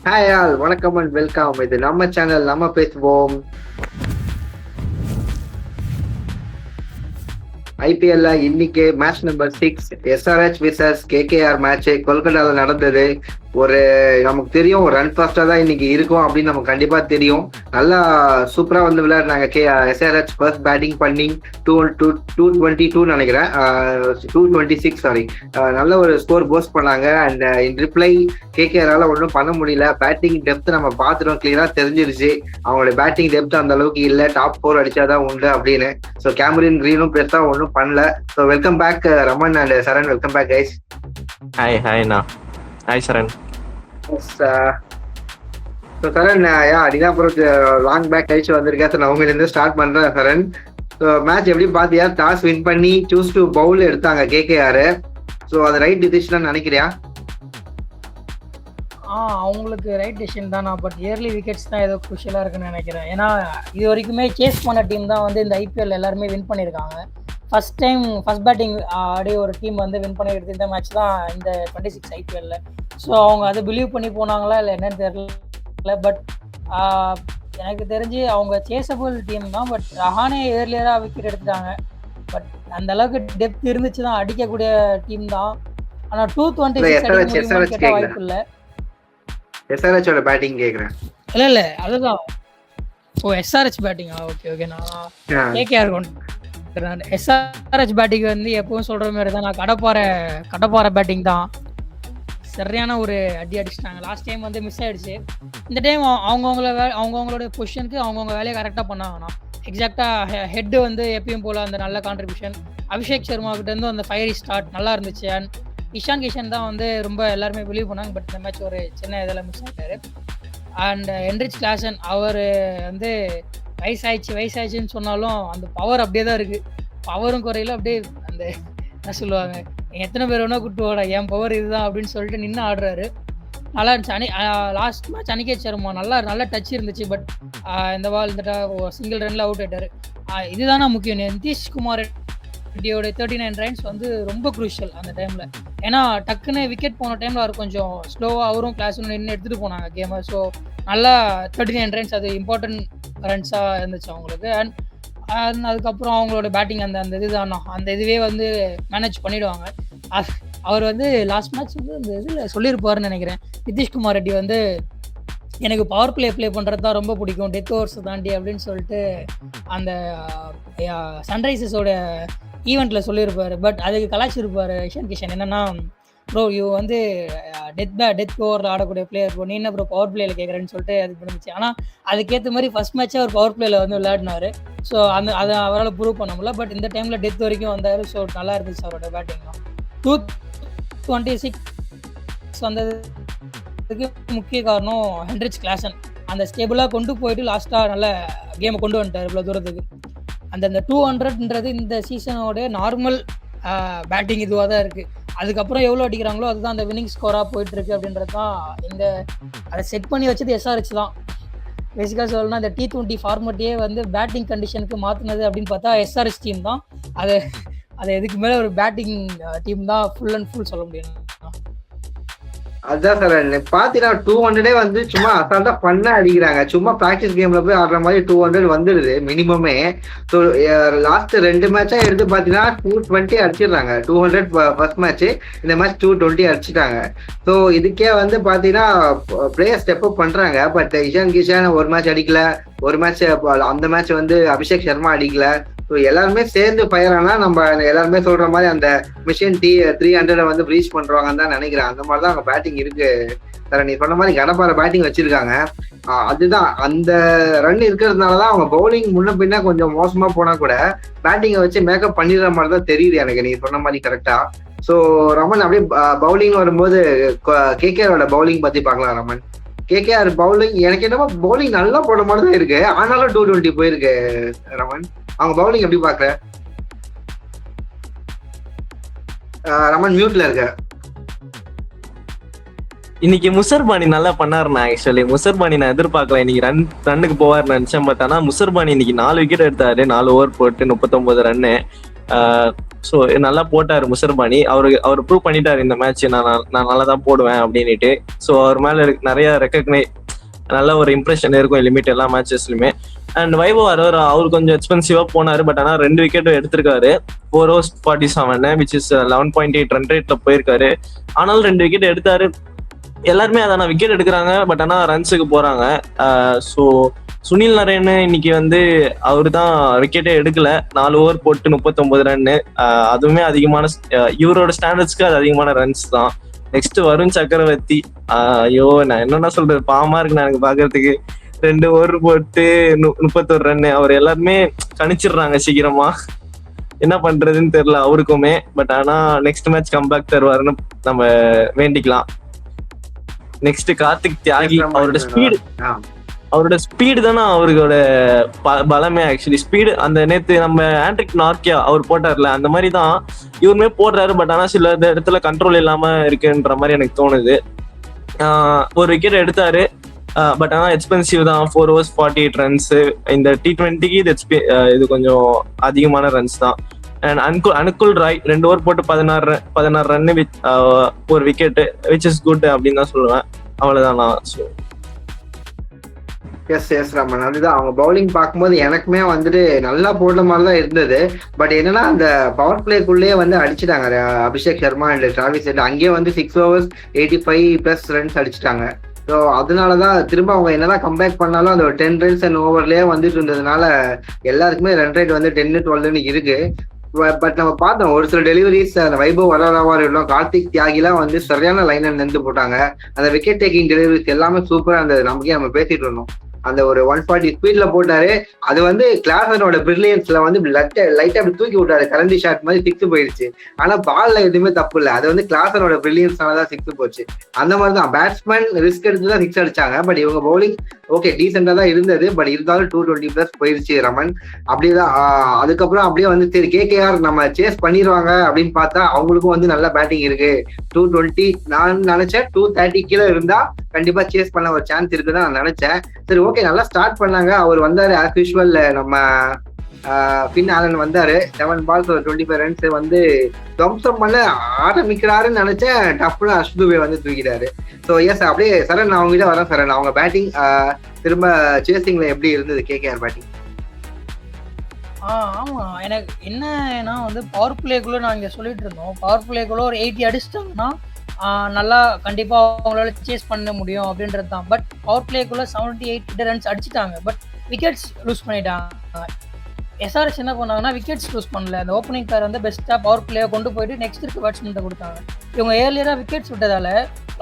Hi all, வணக்கம் and welcome. இது நம்ம சேனல், நம்ம பேசுவோம். ஐபிஎல்ல இன்னைக்கு match number 6 SRH versus KKR match கொல்கட்டால நடந்தது. ஒரு நமக்கு தெரியும், ஒரு ரன் ஃபாஸ்டா தான் இன்னைக்கு இருக்கும் அப்படின்னு நமக்கு கண்டிப்பா தெரியும். நல்லா சூப்பரா வந்து விளையாடுனாங்க. எஸ்ஆர்ஹெச் ஃபர்ஸ்ட் பேட்டிங் பண்ணி 222 நினைக்கிறேன், 226 சாரி, நல்ல ஒரு ஸ்கோர் போஸ்ட் பண்ணாங்க. அண்ட் இன் ரிப்ளை கேகேஆரால ஒன்றும் பண்ண முடியல. பேட்டிங் டெப்த் நம்ம பார்த்துட்டோம், கிளியரா தெரிஞ்சிருச்சு அவங்களோட பேட்டிங் டெப்த் அந்த அளவுக்கு இல்லை. டாப் 4 அடிச்சாதான் உண்டு அப்படின்னு. ஸோ கேமரின் கிரீனும் பெருசா ஒன்றும் பண்ணல. So welcome back Raman and Saran. Welcome back guys. ஹாய்ண்ணா. ஹாய் சரண். ஸோ சரண், அடினாபுரம் லாங் பேக் கழிச்சு வந்திருக்கேன். ஸோ நான் உங்களிருந்து ஸ்டார்ட் பண்றேன் சரண். ஸோ மேட்ச் எப்படி பார்த்தியா? டாஸ் வின் பண்ணி சூஸ் டு பவுல் எடுத்தாங்க கேகேஆர். ஸோ அது ரைட் டிசிஷன் நினைக்கிறியா? அவங்களுக்கு ரைட் டிசிஷன் தான். பட் இயர்லி விக்கெட்ஸ் தான் ஏதோ குஷியலாக இருக்குன்னு நினைக்கிறேன். ஏன்னா இது வரைக்குமே சேஸ் பண்ண டீம் தான் வந்து இந்த ஐபிஎல் எல்லாருமே வின் பண்ணியிருக்காங்க. ஃபர்ஸ்ட் பேட்டிங் ஆடி ஒரு டீம் வந்து வின் பண்ணிக்கிறது இந்த மேட்ச் தான், இந்த 26 ஐபிஎல்ல. ஸோ அவங்க அதை பிலீவ் பண்ணி போனாங்களா இல்லை என்னன்னு தெரியல. பட் எனக்கு தெரிஞ்சு அவங்க சேஸபிள் டீம் தான். பட் ரஹானே ஏர்லியராக விக்கெட் எடுத்துட்டாங்க. பட் அந்த அளவுக்கு டெப்த் இருந்துச்சு தான், அடிக்கக்கூடிய டீம் தான். ஆனால் 226 கேட்ட வாய்ப்பு இல்லை. எஸ்ஆர்ஹெச்சோட பேட்டிங் கேக்குறேன். இல்ல அதுதான். எஸ்ஆர்ஹெச் பேட்டிங்கா? ஓகே. நான் கேகேஆர் எஸ்ஆர்ஹெச் பேட்டிங் வந்து எப்பவும் சொல்ற மாதிரி தான். நான் கடப்பாறை பேட்டிங் தான். சரியான ஒரு அடி அடிச்சிட்டாங்க. லாஸ்ட் டைம் வந்து மிஸ் ஆயிடுச்சு. இந்த டைம் அவங்கவுங்களோட பொசிஷனுக்கு அவங்கவுங்க வேலையை கரெக்டாக பண்ணாங்கன்னா எக்ஸாக்டாக ஹெட் வந்து எப்பயும் போல அந்த நல்ல கான்ட்ரிபியூஷன். அபிஷேக் சர்மா கிட்ட இருந்து அந்த ஃபயரி ஸ்டார்ட் நல்லா இருந்துச்சு. அண்ட் இஷான் கிஷன் தான் வந்து ரொம்ப எல்லாருமே பிலீவ் பண்ணாங்க. பட் இந்த மேட்ச் ஒரு சின்ன இதில் மிஸ் ஆகிட்டாரு. அண்ட் ஹென்ரிச் கிளாசன் அவர் வந்து வயசாயிடுச்சுன்னு சொன்னாலும் அந்த பவர் அப்படியே தான் இருக்குது. பவரும் குறையில, அப்படியே அந்த என்ன சொல்லுவாங்க, எத்தனை பேர் வேணா கூப்பிட்டு வாடா, என் பவர் இதுதான் அப்படின்னு சொல்லிட்டு நின்று ஆடுறாரு. நல்லா இருந்துச்சு. லாஸ்ட் மேட்ச் அனிகேத் சர்மா நல்ல டச் இருந்துச்சு. பட் இந்த பால் சிங்கிள் ரன்ல அவுட் ஆயிட்டாரு. இதுதானே முக்கியம். நிதிஷ்குமார் ரெட்டியோட 39 ரன்ஸ் வந்து ரொம்ப குரூஷியல் அந்த டைம்ல. ஏன்னா டக்குன்னு விக்கெட் போன டைம்ல அவர் கொஞ்சம் ஸ்லோவாக அவரும் கிளாஸ் நின்று எடுத்துட்டு போனாங்க கேமை. ஸோ நல்லா 39 ரன்ஸ் அது இம்பார்ட்டன்ட் ரன்ஸாக இருந்துச்சு அவங்களுக்கு. அண்ட் அதுக்கப்புறம் அவங்களோட பேட்டிங் அந்த இதுதான், அந்த இதுவே வந்து மேனேஜ் பண்ணிடுவாங்க. அவர் வந்து லாஸ்ட் மேட்ச் வந்து அந்த இதில் சொல்லியிருப்பாருன்னு நினைக்கிறேன். நிதிஷ்குமார் ரெட்டி வந்து எனக்கு பவர் ப்ளே பண்ணுறது தான் ரொம்ப பிடிக்கும், டெத் ஓவர்ஸ் தாண்டி அப்படின்னு சொல்லிட்டு அந்த சன்ரைசர்ஸோட ஈவெண்ட்டில் சொல்லியிருப்பார். பட் அதுக்கு கலாச்சிருப்பார் இஷான் கிஷன். என்னென்னா, ப்ரோ இவ வந்து டெத் ஓவரில் ஆடக்கூடிய பிளேயர், ப்ரோ நீ என்ன ப்ரோ பவர் பிளேயில் கேட்குறேன்னு சொல்லிட்டு அது இருந்துச்சு. ஆனால் அதுக்கேற்ற மாதிரி ஃபர்ஸ்ட் மேட்ச்சே அவர் பவர் பிளேயில் வந்து விளையாடினார். ஸோ அதை அவரால் ப்ரூவ் பண்ண முடியல. பட் இந்த டைமில் டெத் வரைக்கும் வந்தார். ஸோ நல்லா இருந்துச்சு அவரோட பேட்டிங்லாம். 226 வந்ததுக்கு முக்கிய காரணம் ஹென்ரிச் கிளாசன். அந்த ஸ்டேபிளாக கொண்டு போயிட்டு லாஸ்ட்டாக நல்ல கேமை கொண்டு வந்துட்டார் இவ்வளோ தூரத்துக்கு. அந்த 200ன்றது இந்த சீசனோட நார்மல் பேட்டிங் இதுவாக தான் இருக்குது. அதுக்கப்புறம் எவ்வளோ அடிக்கிறாங்களோ அதுதான் அந்த வின்னிங் ஸ்கோராக போயிட்டுருக்கு அப்படின்றது தான். அதை செட் பண்ணி வச்சது எஸ்ஆர்ஹெச் தான். பேசிக்காக சொல்லணும்னா இந்த T20 ஃபார்மேட்டையே வந்து பேட்டிங் கண்டிஷனுக்கு மாற்றினது அப்படின்னு பார்த்தா எஸ்ஆர்ஹெச் டீம் தான். அது எதுக்கு மேலே ஒரு பேட்டிங் டீம் தான் ஃபுல் அண்ட் ஃபுல் சொல்ல முடியும். அதான் சார், பாத்தீங்கன்னா 200 வந்து சும்மா அசால்ட்டா பண்ண அடிக்கிறாங்க. சும்மா பிராக்டிஸ் கேம்ல போய் ஆடுற மாதிரி 200 வந்துடுது மினிமமே. ஸோ லாஸ்ட் 2 மேட்சா எடுத்து பாத்தீங்கன்னா 220 அடிச்சிடுறாங்க. 200 ஃபர்ஸ்ட் மேட்ச், இந்த மேட்ச் 220 அடிச்சிட்டாங்க. ஸோ இதுக்கே வந்து பாத்தீங்கன்னா பிளேயர் ஸ்டெப் அப் பண்றாங்க. பட் இஷான் கிஷன் ஒரு மேட்ச் அடிக்கல, ஒரு மேட்ச் அந்த மேட்ச் வந்து அபிஷேக் சர்மா அடிக்கல. ஸோ எல்லாருமே சேர்ந்து ஃபயர் ஆனா நம்ம எல்லாருமே சொல்ற மாதிரி அந்த மிஷின் 300 வந்து ப்ரீச் பண்றாங்கன்னு தான் நினைக்கிறேன். அந்த மாதிரி தான் அவங்க பேட்டிங் இருக்கு. சார் நீ சொன்ன மாதிரி கடப்பார பேட்டிங் வச்சிருக்காங்க. அதுதான் அந்த ரன் இருக்கிறதுனாலதான் அவங்க பவுலிங் முன்ன பின்ன கொஞ்சம் மோசமா போனா கூட பேட்டிங்கை வச்சு மேக்கப் பண்ணிடுற மாதிரி தான் தெரியுது எனக்கு, நீ சொன்ன மாதிரி கரெக்டா. ஸோ ரமன், அப்படியே பவுலிங் வரும்போது கேகேஆரோட பவுலிங் பத்தி பார்க்கலாம் ரமன். கேகேஆர் பவுலிங் எனக்கு என்னமோ பவுலிங் நல்லா போட மாதிரி தான் இருக்கு, ஆனாலும் 220 போயிருக்கு. ரமன், அவங்க பவுலிங் எப்படி பாக்குற? ரமன் மியூட்ல இருக்க. இன்னைக்கு முசர்பானி நல்லா பண்ணாருண்ணா. ஆக்சுவலி முசர்பானி நான் எதிர்பார்க்கல இன்னைக்கு ரன்னுக்கு போவார்னு நினைச்சேன். பட் ஆனால் முசர்பானி இன்னைக்கு 4 விக்கெட் எடுத்தாரு, 4 ஓவர் போட்டு 39 ரன்னு. ஸோ நல்லா போட்டாரு முசர்பானி. அவர் ப்ரூவ் பண்ணிட்டாரு இந்த மேட்ச் நான் நல்லா தான் போடுவேன் அப்படின்னுட்டு. ஸோ அவர் மேல நிறைய நல்ல ஒரு இம்ப்ரெஷன் இருக்கும் லிமிட் எல்லா மேட்சஸ்லயுமே. அண்ட் வைபவ் அவர் கொஞ்சம் எக்ஸ்பென்சிவா போனாரு. பட் ஆனா 2 விக்கெட்டும் எடுத்திருக்காரு. 4 overs 47 விச் இஸ் 11.8 ரன் ரேட்ல போயிருக்காரு. ஆனாலும் 2 விக்கெட் எடுத்தாரு. எல்லாருமே அதான விக்கெட் எடுக்கிறாங்க, பட் ஆனா ரன்ஸுக்கு போறாங்க. ஸோ சுனில் நரேன் இன்னைக்கு அவரு தான் விக்கெட்டே எடுக்கல. 4 ஓவர் போட்டு 39 ரன்னு. அதுவுமே அதிகமான இவரோட ஸ்டாண்டர்ட்ஸ்க்கு அது அதிகமான ரன்ஸ் தான். நெக்ஸ்ட் வருண் சக்கரவர்த்தி. ஐயோ நான் என்னன்னா சொல்றது, பாவமா இருக்கு நான் எனக்கு பாக்குறதுக்கு. 2 ஓவர் போட்டு 31 ரன்னு. அவர் எல்லாருமே கணிச்சிடுறாங்க சீக்கிரமா. என்ன பண்றதுன்னு தெரியல அவருக்குமே. பட் ஆனா நெக்ஸ்ட் மேட்ச் கம்பேக் தருவாருன்னு நம்ம வேண்டிக்கலாம். நெக்ஸ்ட் கார்த்திக் தியாகி. அவரோட ஸ்பீடு தானே அவரோட பலமே. ஆக்சுவலி ஸ்பீடு அந்த நேத்து நம்ம ஆண்ட்ரிக் நார்க்கியா அவர் போட்டார்ல, அந்த மாதிரி தான் இவருமே போடுறாரு. பட் ஆனா சில இடத்துல கண்ட்ரோல் இல்லாம இருக்குன்ற மாதிரி எனக்கு தோணுது. ஒரு விக்கெட் எடுத்தாரு. பட் ஆனா எக்ஸ்பென்சிவ் தான். 4 overs 48 ரன்ஸ். இந்த T20க்கு இது கொஞ்சம் அதிகமான ரன்ஸ் தான். அண்ட் அனுகுல் ராய் 2 ஓவர் போட்டு 16 ரன் வித் ஒரு விக்கெட், விச் இஸ் குட் அப்படின்னு தான் சொல்லுவேன். அவ்வளவுதான் நான். எஸ் ரமன், அதுதான் அவங்க பவுலிங் பார்க்கும்போது எனக்குமே நல்லா போடுற மாதிரி தான் இருந்தது. பட் என்னன்னா அந்த பவர் பிளேக்குள்ளேயே அடிச்சுட்டாங்க Abhishek Sharma and Travis Head. அங்கேயே 6 overs 85+ ரன்ஸ் அடிச்சுட்டாங்க. ஸோ அதனாலதான் திரும்ப அவங்க என்னதான் கம்பேக் பண்ணாலும் அந்த 10 ரன்ஸ் அண்ட் ஓவர்லயே இருந்ததுனால எல்லாருக்குமே ரன் ரேட் 10-12 இருக்கு. பட் நம்ம பார்த்தோம் ஒரு சில டெலிவரிஸ், அந்த வைபவ் வரலாறு கார்த்திக் தியாகிலாம் சரியான லைன்ல நின்று போட்டாங்க. அந்த விக்கெட் டேக்கிங் டெலிவரிஸ் எல்லாமே சூப்பரா அந்த நமக்கே நம்ம பேசிட்டு இருந்தோம். அந்த ஒரு 140 ஸ்பீட்ல போட்டாரு. அது கிளாசனோட பிரில்லியன்ஸ்ல லைட்டா அப்படி தூக்கி விட்டாரு. கரண்டி ஷாட் மாதிரி 6 போயிடுச்சு. ஆனா பால்ல எதுவுமே தப்பு இல்லை. அது கிளாசனோட பிரில்லியன்ஸ்னாலதான் 6 போச்சு. அந்த மாதிரிதான் பேட்ஸ்மேன் ரிஸ்க் எடுத்துதான் 6 அடிச்சாங்க. பட் இவங்க பவுலிங் ஓகே டீசெண்டா தான் இருந்தது. பட் இருந்தாலும் 220+ போயிருச்சு ரமன். அப்படிதான் அதுக்கப்புறம் அப்படியே சரி KKR நம்ம சேஸ் பண்ணிடுவாங்க அப்படின்னு பார்த்தா அவங்களுக்கும் நல்ல பேட்டிங் இருக்கு. 220 நான் நினைச்சேன் 230 கீழே இருந்தா கண்டிப்பா சேஸ் பண்ண ஒரு சான்ஸ் இருக்குதான் நான் நினைச்சேன். சரி ஓகே நல்லா ஸ்டார்ட் பண்ணாங்க. அவர் ஆஸ் யூஷுவல் நம்ம பின் ஆலன் 7 balls 25 ரன்ஸ் துவம்சம் பண்ண ஆரம்பிக்கிறாருன்னு நினைச்சேன். டப்புனு அஷ்துபே தூக்கிட்டாரு. ஸோ எஸ் அப்படியே சரண் நான் அவங்ககிட்ட வரேன். சரண் அவங்க பேட்டிங் திரும்ப சேசிங்ல எப்படி இருந்தது KKR பேட்டிங்? ஆமா எனக்கு என்னன்னா பவர் பிளேக்குள்ள நான் இங்க சொல்லிட்டு இருந்தோம். பவர் பிளேக்குள்ள ஒரு 80 அடிச்சிட்டாங்கன்னா நல்லா கண்டிப்பா அவங்களால சேஸ் பண்ண முடியும் அப்படின்றது தான். பட் பவர் பிளேக்குள்ள 78 ரன்ஸ் அடிச்சுட்டாங்க. பட் விக்கெட்ஸ் லூஸ் பண்ணிட்டாங்க. SRH என்ன பண்ணாங்கன்னா விக்கெட்ஸ் லூஸ் பண்ணல. அந்த ஓப்பனிங் பேர் பெஸ்ட்டாக பவர் பிளேயை கொண்டு போயிட்டு நெக்ஸ்ட் இருக்க பேட்ஸ்மெண்ட்டை கொடுத்தாங்க. இவங்க ஏர்லியராக விக்கெட்ஸ் விட்டதால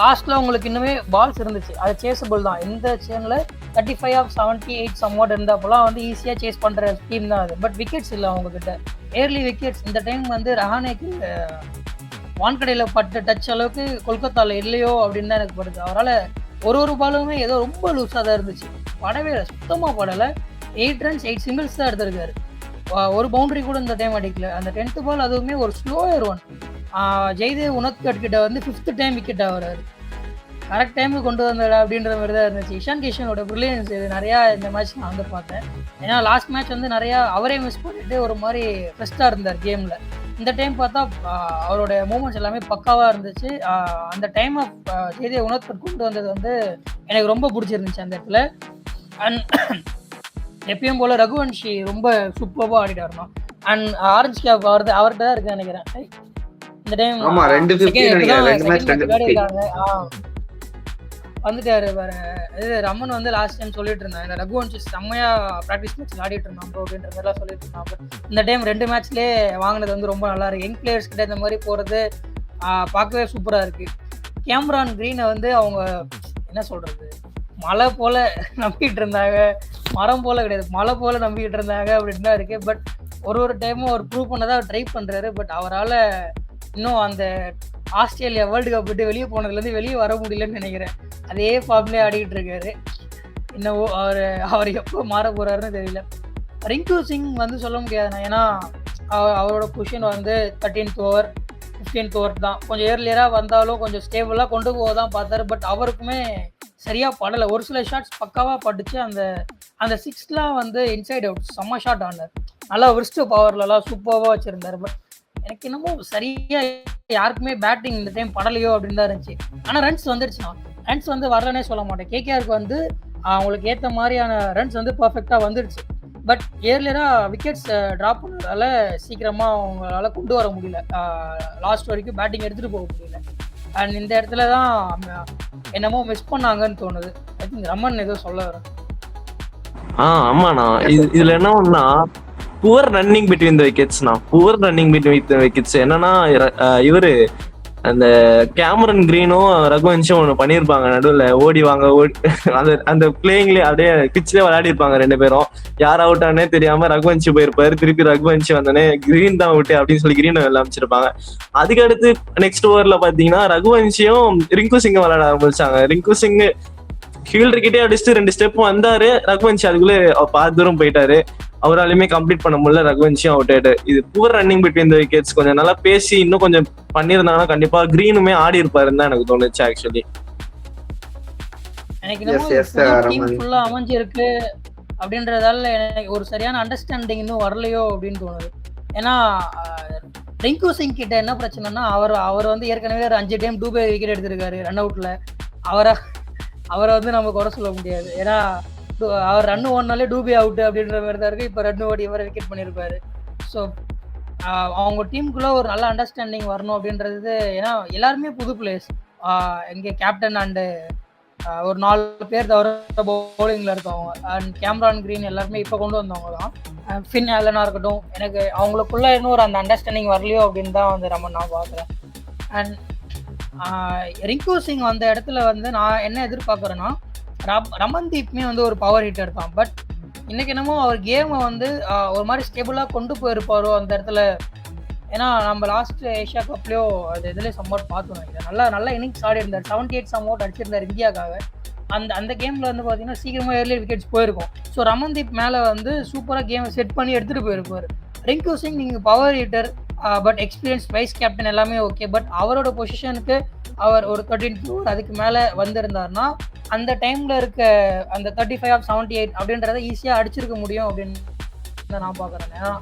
லாஸ்ட்டில் அவங்களுக்கு இன்னுமே பால்ஸ் இருந்துச்சு. அது சேஸபிள் தான். இந்த சேனில் 35 of 78 சம்வாட் இருந்தப்போலாம் ஈஸியாக சேஸ் பண்ணுற டீம் தான் அது. பட் விக்கெட்ஸ் இல்லை அவங்கக்கிட்ட. ஏர்லி விக்கெட்ஸ் இந்த டைம் ரஹானேக்கு வான்கடையில் பட்ட டச் அளவுக்கு கொல்கத்தாவில் இல்லையோ அப்படின்னு தான் எனக்கு படுது. அவரால் ஒரு பாலுமே ஏதோ ரொம்ப லூஸாக தான் இருந்துச்சு. படவே இல்லை, சுத்தமாக படலை. 8 runs 8 singles தான் எடுத்திருக்காரு. ஒரு பவுண்டரி கூட இந்த டைம் அடிக்கல. அந்த 10th ball அதுவுமே ஒரு ஸ்லோயர் ஒன். ஜெய்தேவ் உனத்கட் கிட்ட 5th டைம் விக்கெட் ஆகுறாரு. கரெக்ட் டைமுக்கு கொண்டு வந்தாரு அப்படின்ற மாதிரி தான் இருந்துச்சு. இஷான் கிஷனோட பிரில்லியன்ஸ் இது நிறையா இந்த மேட்ச் நான் பார்த்தேன். ஏன்னா லாஸ்ட் மேட்ச் நிறையா அவரே மிஸ் பண்ணிட்டு ஒரு மாதிரி ஃபெஸ்ட்டாக இருந்தார் கேமில். இந்த டைம் பார்த்தா அவரோட மூமெண்ட்ஸ் எல்லாமே பக்காவாக இருந்துச்சு. அந்த டைம் ஆஃப் ஜெய்தேவ் உனத்கட் கொண்டு வந்தது எனக்கு ரொம்ப பிடிச்சிருந்துச்சு அந்த இடத்துல. அண்ட் எப்பயும் போல ரகுவன்ஷி ரொம்ப சூப்பராக ஆடிட்டாருமா. அண்ட் ஆரஞ்ச் கேப் அவர்கிட்ட தான் இருக்குன்னு நினைக்கிறேன் இந்த டைம். வந்துட்டாரு வேற. இது ரமன் லாஸ்ட் டைம் சொல்லிட்டு இருந்தான் இந்த ரகுவன்ஷி செம்மையா ப்ராக்டிஸ் மேட்ச் ஆடிட்டு இருந்தான் ப்ரோ அப்படின்ற மாதிரிலாம் சொல்லிட்டு இருந்தான். பட் இந்த டைம் 2 மேட்ச்லேயே வாங்கினது ரொம்ப நல்லா இருக்கு. யங் பிளேயர்ஸ் கிட்ட இந்த மாதிரி போறது பார்க்கவே சூப்பரா இருக்கு. கேமரான் கிரீனை அவங்க என்ன சொல்றது மலை போல நம்பிக்கிட்டு இருந்தாங்க. மரம் போல கிடையாது, மலை போல நம்பிக்கிட்டு இருந்தாங்க அப்படின்னு தான் இருக்கு. பட் ஒரு டைமும் அவர் ப்ரூவ் பண்ணதான் அவர் ட்ரை பண்றாரு. பட் அவரால் இன்னும் அந்த ஆஸ்திரேலியா வேர்ல்டு கப் விட்டு வெளியே போனதுலேருந்து வெளியே வர முடியலன்னு நினைக்கிறேன். அதே ஃபார்ம்லேயே ஆடிக்கிட்டு இருக்காரு. இன்னும் அவர் எப்போ மாற போறாருன்னு தெரியல. ரிங்கு சிங் சொல்ல முடியாதுண்ணா. ஏன்னா அவரோட position 13th over 15th over தான். கொஞ்சம் ஏர்லியராக வந்தாலும் கொஞ்சம் ஸ்டேபிளாக கொண்டு போக தான் பார்த்தாரு. பட் அவருக்குமே சரியாக படலை. ஒரு சில ஷாட்ஸ் பக்காவாக பட்டுச்சு. அந்த 6லாம் இன்சைட் அவுட் செம்ம ஷாட் ஆனார். நல்லா விரிஸ்ட் பவர்லலாம் சூப்பராக வச்சுருந்தார். பட் எனக்கு என்னமோ சரியா யாருக்குமே பேட்டிங் இந்த டைம் படலையோ அப்படின்னு தான் இருந்துச்சு. ஆனா ரன்ஸ் வந்துருச்சுண்ணா. ரன்ஸ் வந்து வரலன்னே சொல்ல மாட்டேன். கேகேஆருக்கு வந்து அவங்களுக்கு ஏத்த மாதிரியான ரன்ஸ் வந்து பெர்ஃபெக்ட்டா வந்துருச்சு. பட் ஏர்லியரா விக்கெட்ஸ் டிராப் பண்ணதால சீக்கிரமா அவங்களால கொண்டு வர முடியல. லாஸ்ட் வரைக்கும் பேட்டிங் எடுத்துட்டு போக முடியல. அண்ட் இந்த இடத்துல தான் என்னமோ மிஸ் பண்ணாங்கன்னு தோணுது. ஐ திங்க் ரமன் ஏதோ சொல்ல வரேன். ஆமாண்ணா. இதுல என்ன ஒண்ணா, புவர் ரன்னிங் பிட்வீன் த விக்கெட்ஸ்ண்ணா. Poor running between the wickets. என்னன்னா இவரு அந்த கேமரன் கிரீனும் ரகுவன்ஷும் ஒண்ணு பண்ணிருப்பாங்க நடுவுல. ஓடி வாங்க அந்த பிளேயிங்லயே அப்படியே பிச்சிலே விளையாடி இருப்பாங்க ரெண்டு பேரும். யார் அவுட் ஆனே தெரியாம ரகுவன்ஷு போயிருப்பாரு. திருப்பி ரகுவன்ஷு வந்தோடனே கிரீன் தான் அவுட் அப்படின்னு சொல்லி கிரீன் அமைச்சிருப்பாங்க. அதுக்கு அடுத்து நெக்ஸ்ட் ஓவர்ல பாத்தீங்கன்னா ரகுவன்ஷியும் ரிங்கு சிங்கும் விளையாட ஆரம்பிச்சாங்க. ரிங்கு சிங் ஃபீல்டர் கிட்டே அடிச்சுட்டு 2 ஸ்டெப் வந்தாரு. ரகுவன்ஷி அதுக்குள்ளே பாதி தூரம் போயிட்டாரு. அவராலுமே கம்ப்ளீட் பண்ண முடியல. ரகுவன்ஷியும் அவுட் ஆயிட்டு. இது poor running between the wickets. கொஞ்சம் நல்லா பேசி இன்னும் கொஞ்சம் பண்ணியிருந்தாங்கன்னா கண்டிப்பா கிரீனுமே ஆடி இருப்பாருன்னு தான் எனக்கு தோணுச்சு ஆக்சுவலி. எனக்கு டீம் ஃபுல்லா அமைஞ்சிருக்கு அப்படின்றதால எனக்கு ஒரு சரியான அண்டர்ஸ்டாண்டிங் இன்னும் வரலையோ அப்படின்னு தோணுது. ஏன்னா ரிங்கு சிங் கிட்ட என்ன பிரச்சனைனா, அவர் வந்து ஏற்கனவே ஒரு 5 டைம் டூபே விக்கெட் எடுத்திருக்காரு ரன் அவுட்ல. அவரை வந்து நம்ம குறை சொல்ல முடியாது. ஏன்னா அவர் ரன் ஓடினாலே டூபே அவுட் அப்படின்ற மாதிரி தான் இருக்கு. இப்போ ரன் ஓடி இவரை விக்கெட் பண்ணியிருப்பாரு. ஸோ அவங்க டீமுக்குள்ள ஒரு நல்ல அண்டர்ஸ்டாண்டிங் வரணும் அப்படின்றது. ஏன்னா எல்லாருமே புது பிளேயர்ஸ். எங்கே கேப்டன் அண்டு ஒரு 4 பேர் தவிர பவுலிங்ல இருக்கவங்க. அண்ட் கேமரான் கிரீன் எல்லாருமே இப்போ கொண்டு வந்தவங்க தான். ஃபின் ஆலனா இருக்கட்டும். எனக்கு அவங்களுக்குள்ள இன்னும் ஒரு அந்த அண்டர்ஸ்டாண்டிங் வரலையோ அப்படின்னு தான் வந்து நம்ம நான் பார்க்குறேன். அண்ட் ரிங்கு சிங் அந்த இடத்துல வந்து நான் என்ன எதிர்பார்க்குறேன்னா, ரமன்தீப்மே வந்து ஒரு பவர் ஹிட்டர் தான். பட் இன்னைக்கு என்னமோ அவர் கேமை வந்து ஒரு மாதிரி ஸ்டேபிளாக கொண்டு போயிருப்பாரோ அந்த இடத்துல. ஏன்னா நம்ம லாஸ்ட் ஏஷியா கப்லேயோ அது இதுலேயே சம்மோட் பார்த்தோம் நினைக்கிறேன். நல்ல இன்னிங்ஸ் ஆடி இருந்தார். 78 சம்மோட் அடிச்சிருந்தார் இந்தியாவுக்காக. அந்த கேமில் வந்து பார்த்தீங்கன்னா சீக்கிரமாக ஏர்லி விக்கெட்ஸ் போயிருக்கும். ஸோ ரமன்தீப் மேலே வந்து சூப்பராக கேமை செட் பண்ணி எடுத்துகிட்டு போயிருப்பார். ரிங்கு சிங் நீங்கள் power hitter, but experience vice captain எல்லாமே ஓகே. பட் அவரோட பொசிஷனுக்கு அவர் ஒரு 13 அதுக்கு மேலே வந்திருந்தார்னா அந்த டைமில் இருக்க அந்த 35 ஆஃப் 78 அப்படின்றத ஈஸியாக அடிச்சிருக்க முடியும் அப்படின்னு நான் பார்க்குறேன். ஏன்னா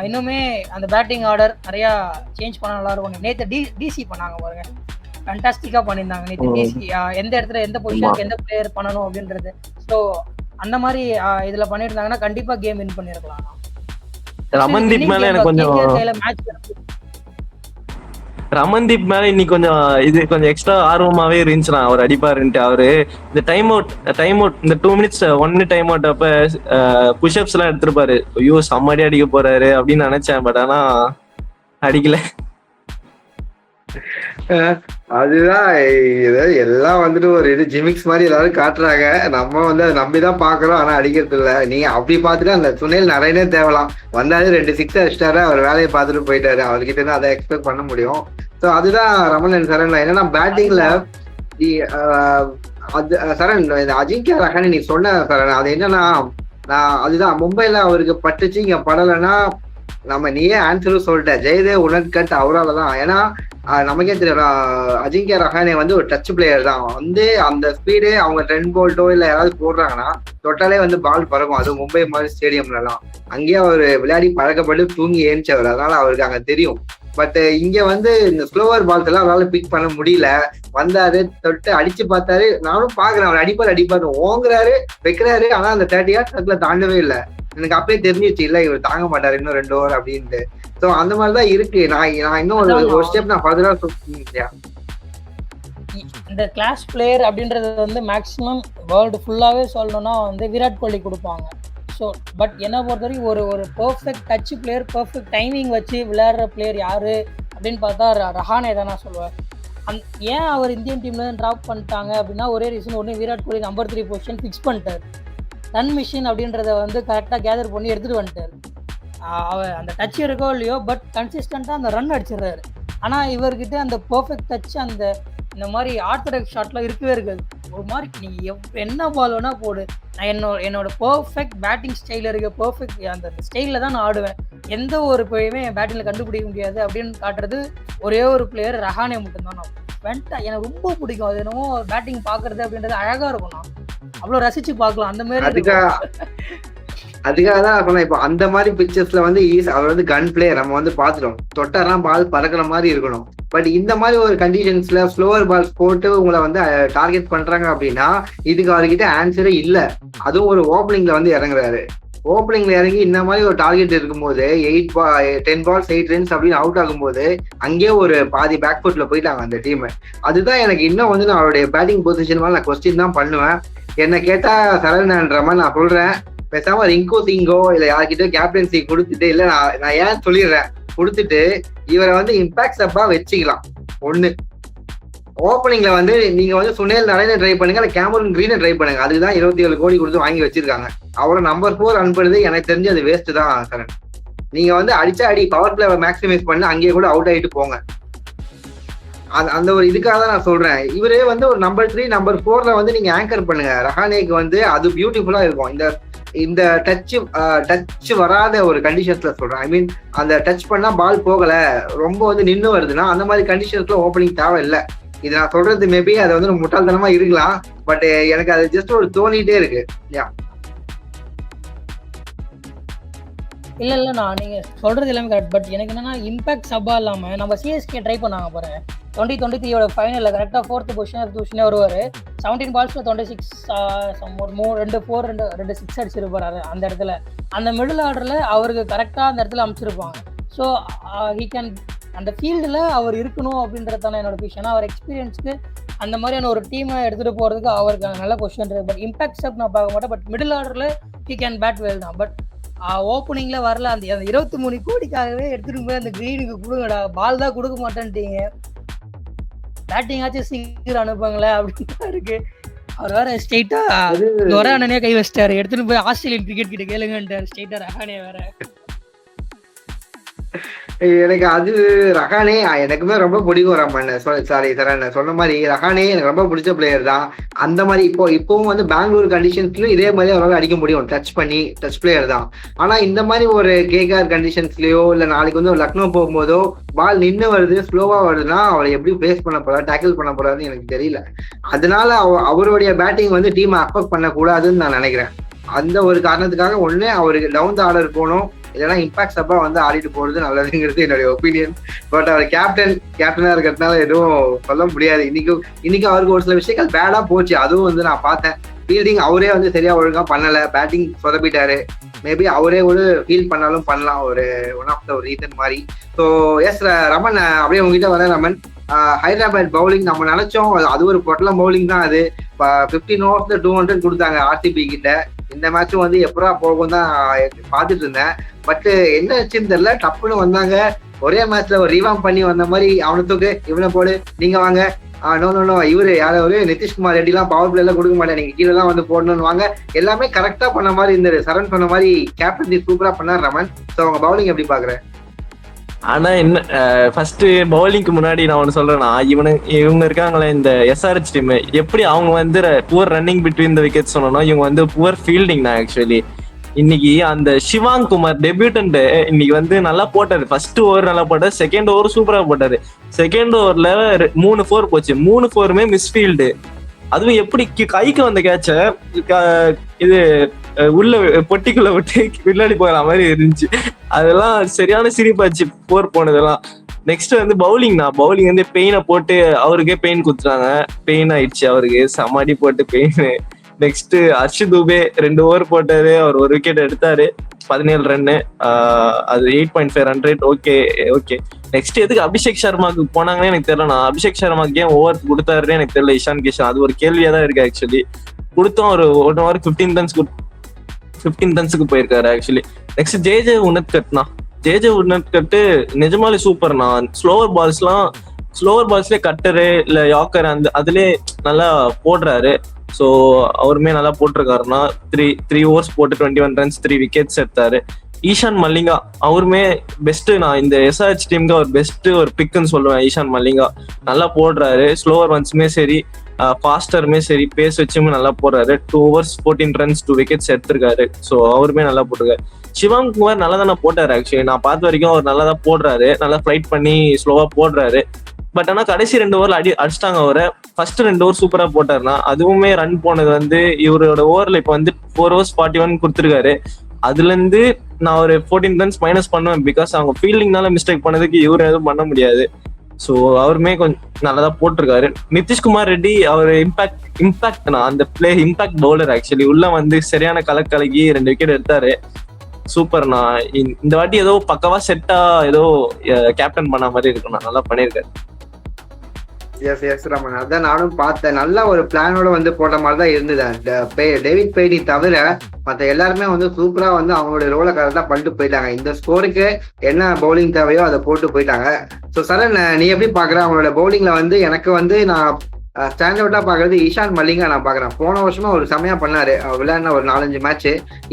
இன்னுமே அந்த பேட்டிங் ஆர்டர் நிறையா சேஞ்ச் பண்ண நல்லா இருக்கும். நேற்று டிசி பண்ணாங்க பாருங்க, ஃபேண்டாஸ்டிக்காக பண்ணியிருந்தாங்க நேற்று டிசி. எந்த இடத்துல எந்த பொசிஷனுக்கு எந்த பிளேயர் பண்ணணும் அப்படின்றது. ஸோ அந்த மாதிரி இதில் பண்ணியிருந்தாங்கன்னா கண்டிப்பாக கேம் வின் பண்ணியிருக்கலாம். ரமன்தீப் மேல எனக்கு கொஞ்சம் ரமன்தீப் மேல இன்னைக்கு கொஞ்சம் எக்ஸ்ட்ரா ஆர்வமாவே இருந்துச்சுனா அவர் அடிப்பாருன்ட்டு. அவரு இந்த டைம் அவுட் இந்த 2 மினிட்ஸ் 1 மினிட் டைம் அவுட் அப்ப புஷ்அப்ஸ் எல்லாம் எடுத்திருப்பாரு. ஐயோ செம்மடி அடிக்க போறாரு அப்படின்னு நினைச்சேன். பட் ஆனா அடிக்கல. அதுதான் எல்லாம் வந்துட்டு ஒரு ஜிமிக்ஸ் மாதிரி எல்லாரும் காட்டுறாங்க. நம்ம வந்து அதை நம்பிதான் பாக்குறோம். ஆனா அடிக்கிறது இல்ல. நீங்க அப்படி பாத்துட்டு அந்த சுனில் நிறைய தேவலாம் வந்தாரு 2 6 அடிச்சிட்டாரு. அவர் வேலையை பார்த்துட்டு போயிட்டாரு. அவர்கிட்ட இருந்து அதை எக்ஸ்பெக்ட் பண்ண முடியும். ஸோ அதுதான் ரமன் சரண். என்னன்னா பேட்டிங்ல அது சரண் இந்த அஜிங்கியா ரஹானே நீ சொன்ன சரண், அது என்னன்னா அதுதான் மும்பைல அவருக்கு பட்டுச்சு, இங்க படலைன்னா நம்ம நீயே ஆன்சரும் சொல்லிட்ட. ஜெயதேவ் உனட்கட் அவரால் தான். ஏன்னா நமக்கே தெரியும் அஜிங்கியா ரஹானே வந்து ஒரு டச் பிளேயர் தான். வந்து அந்த ஸ்பீடு அவங்க 10 போல்ட்டோ இல்லை யாராவது போடுறாங்கன்னா தொட்டாலே வந்து பால் பறக்கும். அது மும்பை மாதிரி ஸ்டேடியம்லாம் அங்கேயே அவர் விளையாடி பழக்கப்பட்டு தூங்கி ஏஞ்சிச்சவர். அதனால அவருக்கு அங்கே தெரியும். பட் இங்க வந்து இந்த ஸ்லோவர் பால்ஸ் எல்லாம் அவரால் பிக் பண்ண முடியல. வந்தாரு, தொட்டு அடிச்சு பார்த்தாரு. நானும் பாக்குறேன் அவர் அடிப்பாரு ஓங்குறாரு வைக்கிறாரு. ஆனா அந்த 30 yards அதுல தாண்டவே இல்லை. எனக்கு அப்பயே தெரிஞ்சிச்சு இல்ல இவர் தாங்க மாட்டாரு இன்னும் 2 ஓவர் அப்படின்ட்டு. சோ அந்த மாதிரிதான் இருக்கு. நான் இன்னும் ஒரு ஸ்டெப் நான் ஃபர்தரா சொல்றேன். இந்த கிளாஸ் பிளேயர் அப்படின்றது வந்து மேக்ஸிமம் வேர்ல்டு ஃபுல்லாவே சொல்லணும்னா வந்து விராட் கோலி கொடுப்பாங்க. ஸோ பட் என்ன பொறுத்த வரைக்கும் ஒரு perfect touch player, perfect timing வச்சு விளையாடுற பிளேயர் யாரு அப்படின்னு பார்த்தா ரஹானே தான் நான் சொல்லுவேன். ஏன் அவர் இந்தியன் டீம்ல ட்ராப் பண்ணிட்டாங்க அப்படின்னா ஒரே ரீசன். ஒன்று Virat Kohli number 3 position fix பண்ணிட்டார். ரன் மிஷின் அப்படின்றத வந்து கரெக்டாக கேதர் பண்ணி எடுத்துகிட்டு வந்துட்டார். அவர் அந்த டச் இருக்கோ இல்லையோ பட் கன்சிஸ்டண்ட்டாக அந்த ரன் அடிச்சிடுறாரு. ஆனால் இவர்கிட்ட அந்த பர்ஃபெக்ட் டச் அந்த இந்த மாதிரி ஆர்த்தடாக்ஸ் ஷாட்லாம் இருக்கவே இருக்காது. ஒரு மாதிரி நீங்கள் என்ன பால் வேணால் போடு, நான் என்னோட பர்ஃபெக்ட் பேட்டிங் ஸ்டைலில் இருக்க பர்ஃபெக்ட் அந்த ஸ்டைலில் தான் நான் ஆடுவேன், எந்த ஒரு பிழையுமே என் பேட்டிங்கில் கண்டுபிடிக்க முடியாது அப்படின்னு காட்டுறது ஒரே ஒரு பிளேயர் ரஹானே மட்டும்தான். நான் எனக்கு ரொம்ப பிடிக்கும். அது என்னமோ பேட்டிங் பார்க்கறது அப்படின்றது அழகாக இருக்கும். நான் அவ்வளோ ரசிச்சு பார்க்கலாம் அந்த மாதிரி. அதுக்காக தான் நான் சொன்னேன். இப்போ அந்த மாதிரி பிக்சர்ஸ்ல வந்து அவர் வந்து கன் பிளேயர், நம்ம வந்து பாத்துட்டோம். தொட்டாரெல்லாம் பால் பறக்கிற மாதிரி இருக்கணும். பட் இந்த மாதிரி ஒரு கண்டிஷன்ஸ்ல ஸ்லோவர் பால்ஸ் போட்டு உங்களை வந்து டார்கெட் பண்றாங்க அப்படின்னா இதுக்கு அவர்கிட்ட ஆன்சரே இல்ல. அதுவும் ஒரு ஓப்பனிங்ல வந்து இறங்குறாரு. ஓப்பனிங்ல இறங்கி இந்த மாதிரி ஒரு டார்கெட் இருக்கும்போது 10 balls 8 runs அப்படின்னு அவுட் ஆகும்போது அங்கேயே ஒரு பாதி பேக் ஃபுட்ல போயிட்டாங்க அந்த டீம். அதுதான் எனக்கு இன்னும் வந்து நான் அவருடைய பேட்டிங் பொசிஷன் மேல நான் கொஸ்டின் தான் பண்ணுவேன். என்ன கேட்டா சரவணன்ற மாதிரி நான் சொல்றேன், பேசாம ரிங்கு சிங்கோ இல்ல யார்கிட்ட கேப்டன்சி கொடுத்துட்டு, இல்ல நான் ஏன் சொல்லிடுறேன், கொடுத்துட்டு இவரை வந்து இம்பாக்ட் சப்பா வச்சுக்கலாம். ஒண்ணு ஓப்பனிங்ல வந்து நீங்க வந்து சுனேல் நரேனை ட்ரை பண்ணுங்க, இல்ல கேமரன் கிரீனை ட்ரை பண்ணுங்க. அதுதான் 27 கோடி கொடுத்து வாங்கி வச்சிருக்காங்க. அவரை நம்பர் 4 ரன் பண்ணுறது எனக்கு தெரிஞ்சு அது வேஸ்ட் தான் சரண். நீங்க வந்து அடிச்சா அடி, பவர் பிளே மேக்ஸிமைஸ் பண்ணி அங்கேயே கூட அவுட் ஆகிட்டு போங்க. அந்த ஒரு இதுக்காக தான் நான் சொல்றேன். இவரே வந்து ஒரு நம்பர் 3 நம்பர் 4ல வந்து நீங்க ஆங்கர் பண்ணுங்க. ரஹானேக்கு வந்து அது பியூட்டிஃபுல்லா இருக்கும். இந்த டச் வராத ஒரு கண்டிஷன்ஸ்ல சொல்றேன். ஐ மீன் அந்த டச் பண்ணா பால் போகல, ரொம்ப வந்து நின்று வருதுன்னா அந்த மாதிரி கண்டிஷன்ஸ்ல ஓப்பனிங் தேவை இல்லை. இது நான் சொல்றது மேபி அது வந்து முட்டாள்தனமா இருக்கலாம், பட் எனக்கு அது ஜஸ்ட் ஒரு தோணிட்டே இருக்கு. இல்ல நான் நீங்க சொல்றது எல்லாமே கரெக்ட். பட் எனக்கு என்னன்னா இம்பாக்ட் சப்பா இல்லாம நம்ம சிஎஸ்கே ட்ரை பண்ணாங்க பாருங்க 2023 ஃபைனல்ல கரெக்டா 4th பொசிஷன் வருவாரு. 17 balls 26 2 4 2 6 அடிச்சிருப்பாரு அந்த இடத்துல. அந்த மிடில் ஆர்டர்ல அவருக்கு கரெக்டா அந்த இடத்துல அமைச்சிருப்பாங்க. ஸோ ஹி கேன் அந்த ஃபீல்டில் அவர் இருக்கணும் அப்படின்றதான என்னோட விஷயம். அவர் எக்ஸ்பீரியன்ஸ்க்கு அந்த மாதிரியான ஒரு டீமை எடுத்துகிட்டு போகிறதுக்கு அவருக்கு நல்ல பொசிஷன் இருக்குது. பட் இம்பாக்ட் சப் நான் பார்க்க மாட்டேன். பட் மிடில் ஆர்டரில் ஹி கேன் பேட் வெல் தான். பட் ஓப்பனிங்கில் வரல. அந்த 23 கோடிக்காகவே எடுத்துகிட்டு போய் அந்த க்ரீனுக்கு கொடுங்கடா, பால் தான் கொடுக்க மாட்டேன்ட்டீங்க, பேட்டிங் ஆச்சு சீக்கிரம் அனுப்புங்களேன் அப்படின்னு தான் இருக்கு. அவர் வேற ஸ்ட்ரெயிட்டா ஒரே அண்ணனே கை வச்சிட்டாரு, எடுத்துட்டு போய் ஆஸ்திரேலியன் கிரிக்கெட் கிட்ட கேளுங்கன்ட்டார் ஸ்ட்ரெயிட்டா ரஹானே வேற. எனக்கு அது ரஹானே எனக்குமே ரொம்ப பிடிக்கும். ரமன் சாரி சரண் சொன்ன மாதிரி ரஹானே எனக்கு ரொம்ப பிடிச்ச பிளேயர் தான். அந்த மாதிரி இப்பவும் வந்து பெங்களூர் கண்டிஷன்ஸ்லயும் இதே மாதிரி அவரால் அடிக்க முடியும், டச் பிளேயர் தான். ஆனா இந்த மாதிரி ஒரு கேகேஆர் கண்டிஷன்ஸ்லயோ இல்ல நாளைக்கு வந்து ஒரு லக்னோ போகும்போதோ பால் நின்று வருது, ஸ்லோவா வருதுன்னா அவரை எப்படி ஃபேஸ் பண்ண போறாரு, டேக்கிள் பண்ண போறாருன்னு எனக்கு தெரியல. அதனால அவருடைய பேட்டிங் வந்து டீமை அஃபெக்ட் பண்ணக்கூடாதுன்னு நான் நினைக்கிறேன். அந்த ஒரு காரணத்துக்காக ஒண்ணு அவருக்கு டவுன் த ஆர்டர் போகணும், இல்லைன்னா இம்பாக்ட் சப்பா வந்து ஆடிட்டு போறது நல்லதுங்கிறது என்னுடைய ஒப்பீனியன். பட் அவர் கேப்டனா இருக்கிறதுனால எதுவும் சொல்ல முடியாது. இன்னைக்கு அவருக்கு ஒரு சில விஷயங்கள் பேடா போச்சு, அதுவும் வந்து நான் பார்த்தேன். ஃபீல்டிங் அவரே வந்து சரியா ஒழுங்கா பண்ணல, பேட்டிங் சொதப்பிட்டாரு. மேபி அவரே ஒரு ஃபீல் பண்ணாலும் பண்ணலாம், ஒரு ஒன் ஆஃப் த ரீசன் மாதிரி. ஸோ எஸ் ரமன், அப்படியே உங்ககிட்ட வர ரமன், ஹைதராபாத் பவுலிங் நம்ம நினைச்சோம் அது ஒரு பொட்டலம் பவுலிங் தான். அது 15 overs 200 கொடுத்தாங்க ஆர்சிபி கிட்ட. இந்த மேட்சும் வந்து எப்படா போகும் தான் பார்த்துட்டு இருந்தேன். பட் என்ன ஆச்சுன்னு தெரியல, டப்புன்னு வந்தாங்க. ஒரே மேட்ச்ல ஒரு ரீவாம் பண்ணி வந்த மாதிரி அவனை தூக்கு, இவனை போடு, நீங்க வாங்க, நோ இவரு யாராவது நிதிஷ்குமார் ரெட்டி எல்லாம் பவர் பிளே எல்லாம் கொடுக்க மாட்டேன், நீங்க கீழே எல்லாம் வந்து போடணும்னு வாங்க. எல்லாமே கரெக்டா பண்ண மாதிரி இருந்தது. சரண் சொன்ன மாதிரி கேப்டன்சி சூப்பரா பண்ணார் ரமன். ஸோ அவங்க பவுலிங் எப்படி பாக்குறேன்? ஆனா என்ன ஃபர்ஸ்ட் பவுலிங்க்கு முன்னாடி நான் ஒண்ணு சொல்றேன்னா, இவங்க இருக்காங்களே இந்த எஸ்ஆர்ஹெச் டீம், எப்படி அவங்க வந்து புவர் ரன்னிங் பிட்வீன் த விக்கெட் சொன்னோம், இவங்க வந்து புவர் ஃபீல்டிங் தான் ஆக்சுவலி. இன்னைக்கு அந்த சிவாங் குமார் டெபியூட்டன்ட் இன்னைக்கு வந்து நல்லா போட்டாரு. ஃபர்ஸ்ட் ஓவர் நல்லா போட்டாரு, செகண்ட் ஓவர் சூப்பரா போட்டாரு. செகண்ட் ஓவர்ல 3 4 போச்சு, 3 4மே மிஸ்ஃபீல்டு. அதுவும் எப்படி கைக்கு வந்த கேட்ச இது உள்ள பொட்டிக்குள்ள விட்டு பின்னாடி போகிற மாதிரி இருந்துச்சு. அதெல்லாம் சரியான சிரிப்பாச்சு போர் போனதெல்லாம். நெக்ஸ்ட் வந்து பவுலிங் வந்து பெயினை போட்டு அவருக்கே பெயின் குத்துறாங்க, பெயின் ஆயிடுச்சு அவருக்கு, சமாடி போட்டு பெயின். நெக்ஸ்ட் ஹர்ஷித் துபே 2 ஓவர் போட்டாரு, அவர் 1 விக்கெட் எடுத்தாரு, 17 ரன்னு, அது 8.5 ரன் ரேட். ஓகே. நெக்ஸ்ட் எதுக்கு அபிஷேக் சர்மாக்கு போனாங்கன்னு எனக்கு தெரியல. அபிஷேக் சர்மாக்கு ஏன் ஓவர் கொடுத்தாருன்னு எனக்கு தெரியல. இஷான் கிஷன் அது ஒரு கேள்வியா தான் இருக்கு ஆக்சுவலி. கொடுத்தோம் ஒரு 1 ஓவர் 15 ரன்ஸுக்கு போயிருக்காரு ஆக்சுவலி. நெக்ஸ்ட் ஜேஜே உன்னத்கட்டு நிஜமாலே சூப்பர்ண்ணா. ஸ்லோவர் பால்ஸ்லயே கட்டரு இல்ல யாக்கர் அதுலயே நல்லா போடுறாரு. ஸோ அவருமே நல்லா போட்டிருக்காருன்னா 3 overs போட்டு 21 runs 3 wickets எடுத்தாரு. ஈஷான் மல்லிங்கா அவருமே பெஸ்ட். நான் இந்த எஸ்ஆர்ஹெச் டீமுக்கு அவர் பெஸ்ட் ஒரு பிக்குன்னு சொல்லுவேன். ஈஷான் மல்லிங்கா நல்லா போடுறாரு, ஸ்லோவர் ஒன்ஸுமே சரி ஃபாஸ்டருமே சரி பேஸ் வச்சுமே நல்லா போடுறாரு. 2 overs 14 runs 2 wickets எடுத்திருக்காரு. ஸோ அவருமே நல்லா போட்டிருக்காரு. சிவாங் குமார் நல்லா தானே போட்டாரு ஆக்சுவலி. நான் பார்த்த வரைக்கும் அவர் நல்லா தான் போடுறாரு, நல்லா ஃபிளைட் பண்ணி ஸ்லோவா போடுறாரு. பட் ஆனா கடைசி 2 ஓவர்ல அடிச்சிட்டாங்க அவரை. ஃபர்ஸ்ட் 2 ஓவர் சூப்பரா போட்டாருன்னா அதுவுமே ரன் போனது வந்து இவரோட ஓவர்ல இப்ப வந்து 4 overs 41 கொடுத்துருக்காரு. அதுல இருந்து நான் ஒரு 14 ரன்ஸ் மைனஸ் பண்ணுவேன். பிகாஸ் அவங்க ஃபீல்டிங்னால மிஸ்டேக் பண்ணதுக்கு இவரு எதுவும் பண்ண முடியாது. ஸோ அவருமே கொஞ்சம் நல்லதா போட்டிருக்காரு. நிதிஷ்குமார் ரெட்டி அவர் இம்பாக்ட் அந்த பிளே இம்பாக்ட் பவுலர். ஆக்சுவலி உள்ள வந்து சரியான கலக்கலக்கி 2 விக்கெட் எடுத்தாரு. சூப்பர்ண்ணா. இந்த வாட்டி ஏதோ பக்கவா செட்டா ஏதோ கேப்டன் பண்ண மாதிரி இருக்குண்ணா. நல்லா பண்ணியிருக்காரு. எஸ் ரமன், அதான் நானும் பார்த்தேன். நல்ல ஒரு பிளானோட வந்து போட்ட மாதிரி தான் இருந்தது. டேவிட் பெய்னி தவிர மற்ற எல்லாருமே வந்து சூப்பரா வந்து அவங்களோட ரோலை கரெக்டா பண்ணிட்டு போயிட்டாங்க. இந்த ஸ்கோருக்கு என்ன பவுலிங் தேவையோ அதை போட்டு போயிட்டாங்க. ஸோ சரண், நீ எப்படி பாக்குற அவங்களோட பவுலிங்ல வந்து? எனக்கு வந்து நான் ஸ்டாண்ட் அவுட்டா பாக்குறது இஷான் மலிங்கா நான் பாக்குறேன். போன வருஷமா ஒரு செமையா பண்ணாரு, விளையாடின ஒரு 4-5 மேட்ச்.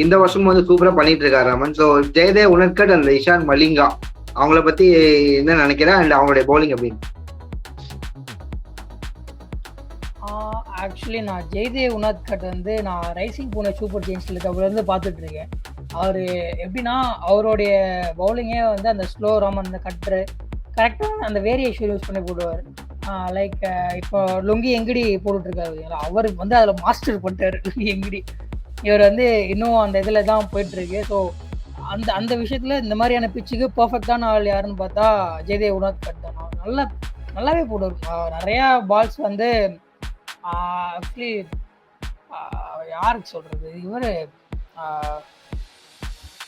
இந்த வருஷமும் வந்து சூப்பரா பண்ணிட்டு இருக்காரு ரமன். ஸோ ஜெயதேவ் உனத்கட் அந்த இஷான் மலிங்கா அவங்கள பத்தி என்ன நினைக்கிறேன் அண்ட் அவங்களுடைய பவுலிங் அப்படின்னு? ஆக்சுவலி நான் ஜெய்தேவ் உனாத்கட் வந்து நான் ரைசிங் பூனே சூப்பர் கிங்ஸ்ல இருக்கப்பலேருந்து பார்த்துட்டு இருக்கேன். அவர் எப்படின்னா அவருடைய பவுலிங்கே வந்து அந்த ஸ்லோ ராம் அந்த கட்ரு கரெக்டாக அந்த வேரியேஷன் யூஸ் பண்ணி போடுவார். லைக் இப்போ லுங்கி எங்கடி போட்டுட்ருக்காரு, அவர் வந்து அதில் மாஸ்டர் பண்ணிட்டார் லுங்கி எங்கடி. இவர் வந்து இன்னும் அந்த இதில் தான் போயிட்டுருக்கு. ஸோ அந்த அந்த விஷயத்தில் இந்த மாதிரியான பிச்சுக்கு பர்ஃபெக்டான ஆள் யாருன்னு பார்த்தா ஜெய்தேவ் உனாத்கட் தான். நல்லாவே போடுவார். நிறையா பால்ஸ் வந்து ஆக்சுவலி யாருக்கு சொல்கிறது, இவர்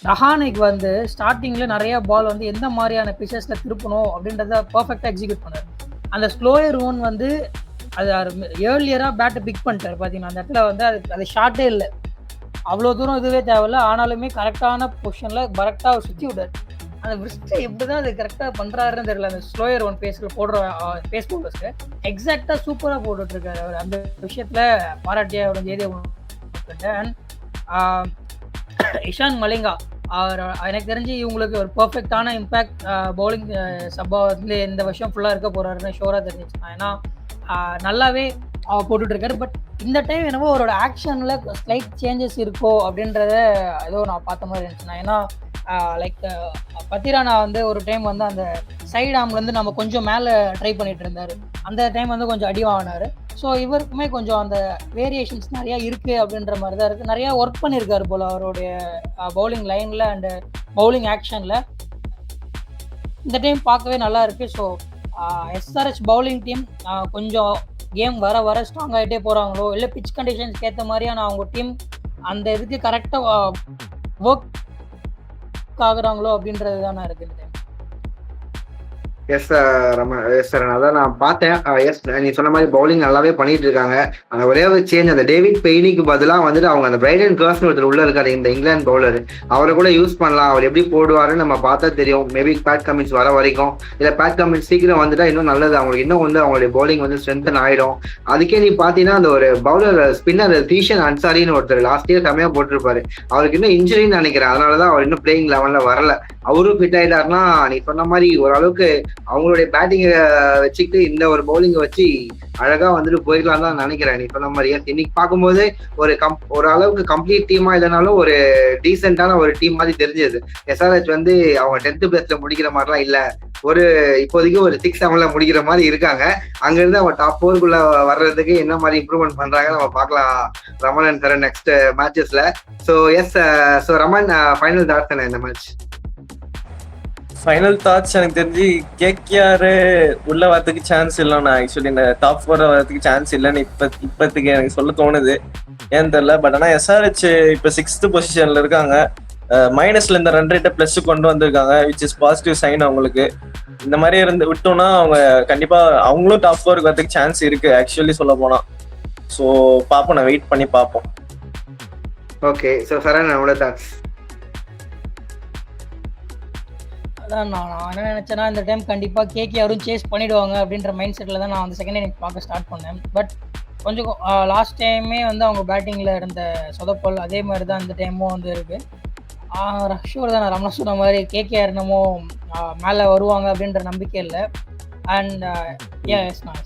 ரஹானேக்கு வந்து ஸ்டார்டிங்கில் நிறையா பால் வந்து எந்த மாதிரியான பிச்சஸில் திருப்பணும் அப்படின்றத பர்ஃபெக்டாக எக்ஸிக்யூட் பண்ணார். அந்த ஸ்லோயர் ஒன் வந்து அது ஏர்லியராக பேட்டை பிக் பண்ணிட்டார். பார்த்தீங்கன்னா அந்த இடத்துல வந்து அது ஷார்ட்டே இல்லை, அவ்வளோ தூரம் இதுவே தேவையில்லை. ஆனாலுமே கரெக்டான பொசிஷனில் கரெக்டாக சுற்றி விட்டார். அந்த விஸ்ட்டை எப்படி தான் அது கரெக்டாக பண்ணுறாருன்னு தெரியல. அந்த ஸ்லோயர் ஒன் பேஸில் போடுற பேஸ் பவுலர்ஸ்க்கு எக்ஸாக்டாக சூப்பராக போட்டுட்ருக்காரு அவர். அந்த விஷயத்தில் பாராட்டியா அவரோட ஜெயதேவ். அண்ட் இஷான் மலிங்கா அவர் எனக்கு தெரிஞ்சு இவங்களுக்கு ஒரு பர்ஃபெக்டான இம்பேக்ட் பவுலிங் சப்பா வந்து இந்த வருஷம் ஃபுல்லாக இருக்க போகிறாருன்னு ஷோராக தெரிஞ்சிச்சு. ஏன்னா நல்லாவே போட்டுட்ருக்காரு. பட் இந்த டைம் என்னவோ அவரோட ஆக்ஷனில் ஸ்லைட் சேஞ்சஸ் இருக்கோ அப்படின்றத ஏதோ நான் பார்த்த மாதிரி இருந்துச்சுன்னா. ஏன்னா லைக் பத்திரானா வந்து ஒரு டைம் வந்து அந்த சைடு ஆம்லேருந்து நம்ம கொஞ்சம் மேலே ட்ரை பண்ணிட்டு இருந்தார். அந்த டைம் வந்து கொஞ்சம் அடி வாங்கினார். ஸோ இவருக்குமே கொஞ்சம் அந்த வேரியேஷன்ஸ் நிறையா இருக்குது அப்படின்ற மாதிரி தான் இருக்குது. நிறையா ஒர்க் பண்ணியிருக்காரு போல் அவருடைய பவுலிங் லைனில் அண்டு பவுலிங் ஆக்ஷனில். இந்த டைம் பார்க்கவே நல்லா இருக்குது. ஸோ எஸ்ஆர்ஹெச் பவுலிங் டீம் கொஞ்சம் கேம் வர வர ஸ்ட்ராங் ஆகிட்டே போகிறாங்களோ இல்லை பிச் கண்டிஷன்ஸ்க்கு ஏற்ற மாதிரியான அவங்க டீம் அந்த இதுக்கு கரெக்டாக ஒர்க் ஆகுறாங்களோ அப்படின்றது தான் இருக்குது. எஸ் ரமன், எஸ் சார், அதான் நான் பார்த்தேன். எஸ், நீ சொன்ன மாதிரி பவுலிங் நல்லாவே பண்ணிட்டு இருக்காங்க. அந்த ஒரே ஒரு சேஞ்ச், அந்த டேவிட் பெய்னிக்கு பதிலாக வந்துட்டு அவங்க அந்த பிரைடன் கர்ஸ்னு ஒருத்தர் உள்ள இருக்காரு, இந்த இங்கிலாந்து பவுலர். அவரை கூட யூஸ் பண்ணலாம். அவர் எப்படி போடுவாருன்னு நம்ம பார்த்தா தெரியும். மேபி பேட் கமின்ஸ் வர வரைக்கும், இல்லை பேட் கமின்ஸ் சீக்கிரம் வந்துட்டா இன்னும் நல்லது. அவங்களுக்கு இன்னும் வந்து அவங்களுடைய பவுலிங் வந்து ஸ்ட்ரென்தன் ஆயிடும். அதுக்கே நீ பார்த்தீங்கன்னா அந்த ஒரு பவுலர் ஸ்பின்னர் தீஷன் அன்சாரின்னு ஒருத்தர் லாஸ்ட் இயர் செமையா போட்டிருப்பாரு. அவருக்கு இன்னும் இன்ஜுரின்னு நினைக்கிறேன், அதனாலதான் அவர் இன்னும் பிளேயிங் லெவன்ல வரல. அவரும் ஃபிட் ஆயிட்டாருன்னா நீ சொன்ன மாதிரி ஓரளவுக்கு அவங்களுடைய பேட்டிங்கை வச்சுக்கிட்டு இந்த ஒரு பவுலிங்கை வச்சு அழகா வந்துட்டு போயிடலாம் தான் நினைக்கிறேன். நீ சொன்ன மாதிரி இன்னைக்கு பார்க்கும்போது ஒரு அளவுக்கு கம்ப்ளீட் டீமா இல்லைனாலும் ஒரு டீசென்டான ஒரு டீம் மாதிரி தெரிஞ்சது. எஸ்ஆர்ஹெச் வந்து அவங்க 10th பிளேஸ்ல முடிக்கிற மாதிரிலாம் இல்ல, ஒரு இப்போதைக்கு ஒரு 6-7ல முடிக்கிற மாதிரி இருக்காங்க. அங்க இருந்து அவங்க டாப் 4க்குள்ள வர்றதுக்கு என்ன மாதிரி இம்ப்ரூவ்மெண்ட் பண்றாங்க நம்ம பார்க்கலாம் ரமன் அண்ட் சார் நெக்ஸ்ட் மேட்சஸ்ல. So yes, so Raman, final thoughts என்ன இந்த மேட்ச்? ஃபைனல் தாட்ஸ் எனக்கு தெரிஞ்சு கேகேஆர் உள்ள வரதுக்கு சான்ஸ் இல்லைண்ணா. ஆக்சுவலி இந்த டாப் 4 வரதுக்கு சான்ஸ் இல்லைன்னு இப்போதைக்கு எனக்கு சொல்ல தோணுது, ஏன்னு தெரியல. பட் ஆனால் எஸ்ஆர்ஹெச் இப்போ 6th பொசிஷன்ல இருக்காங்க. மைனஸ்ல இந்த ரன் ரேட்டை பிளஸ் கொண்டு வந்திருக்காங்க, விச் இஸ் பாசிட்டிவ் சைன் அவங்களுக்கு. இந்த மாதிரி இருந்து விட்டோம்னா அவங்க கண்டிப்பா அவங்களும் டாப் 4 வரதுக்கு சான்ஸ் இருக்கு ஆக்சுவலி சொல்ல போனா. ஸோ பார்ப்போம், நான் வெயிட் பண்ணி பார்ப்போம். ஓகே, ஸோ சரண், என்னோட தாட்ஸ்? அதான் நான் என்ன நினச்சேன்னா இந்த டைம் கண்டிப்பாக கேகேஆரும் சேஸ் பண்ணிவிடுவாங்க அப்படின்ற மைண்ட் செட்டில் தான் நான் வந்து செகண்ட் இன்னிங்ஸ் பார்க்க ஸ்டார்ட் பண்ணேன். பட் கொஞ்சம் லாஸ்ட் டைமே வந்து அவங்க பேட்டிங்கில் இருந்த சொதப்பல் அதே மாதிரி தான் இந்த டைமும் வந்து இருக்குது. ஷூர் தான், நான் ரமணா சொன்ன மாதிரி கேகேஆர் என்னமோ மேலே வருவாங்க அப்படின்ற நம்பிக்கை இல்லை. அண்ட் எஸ் நான்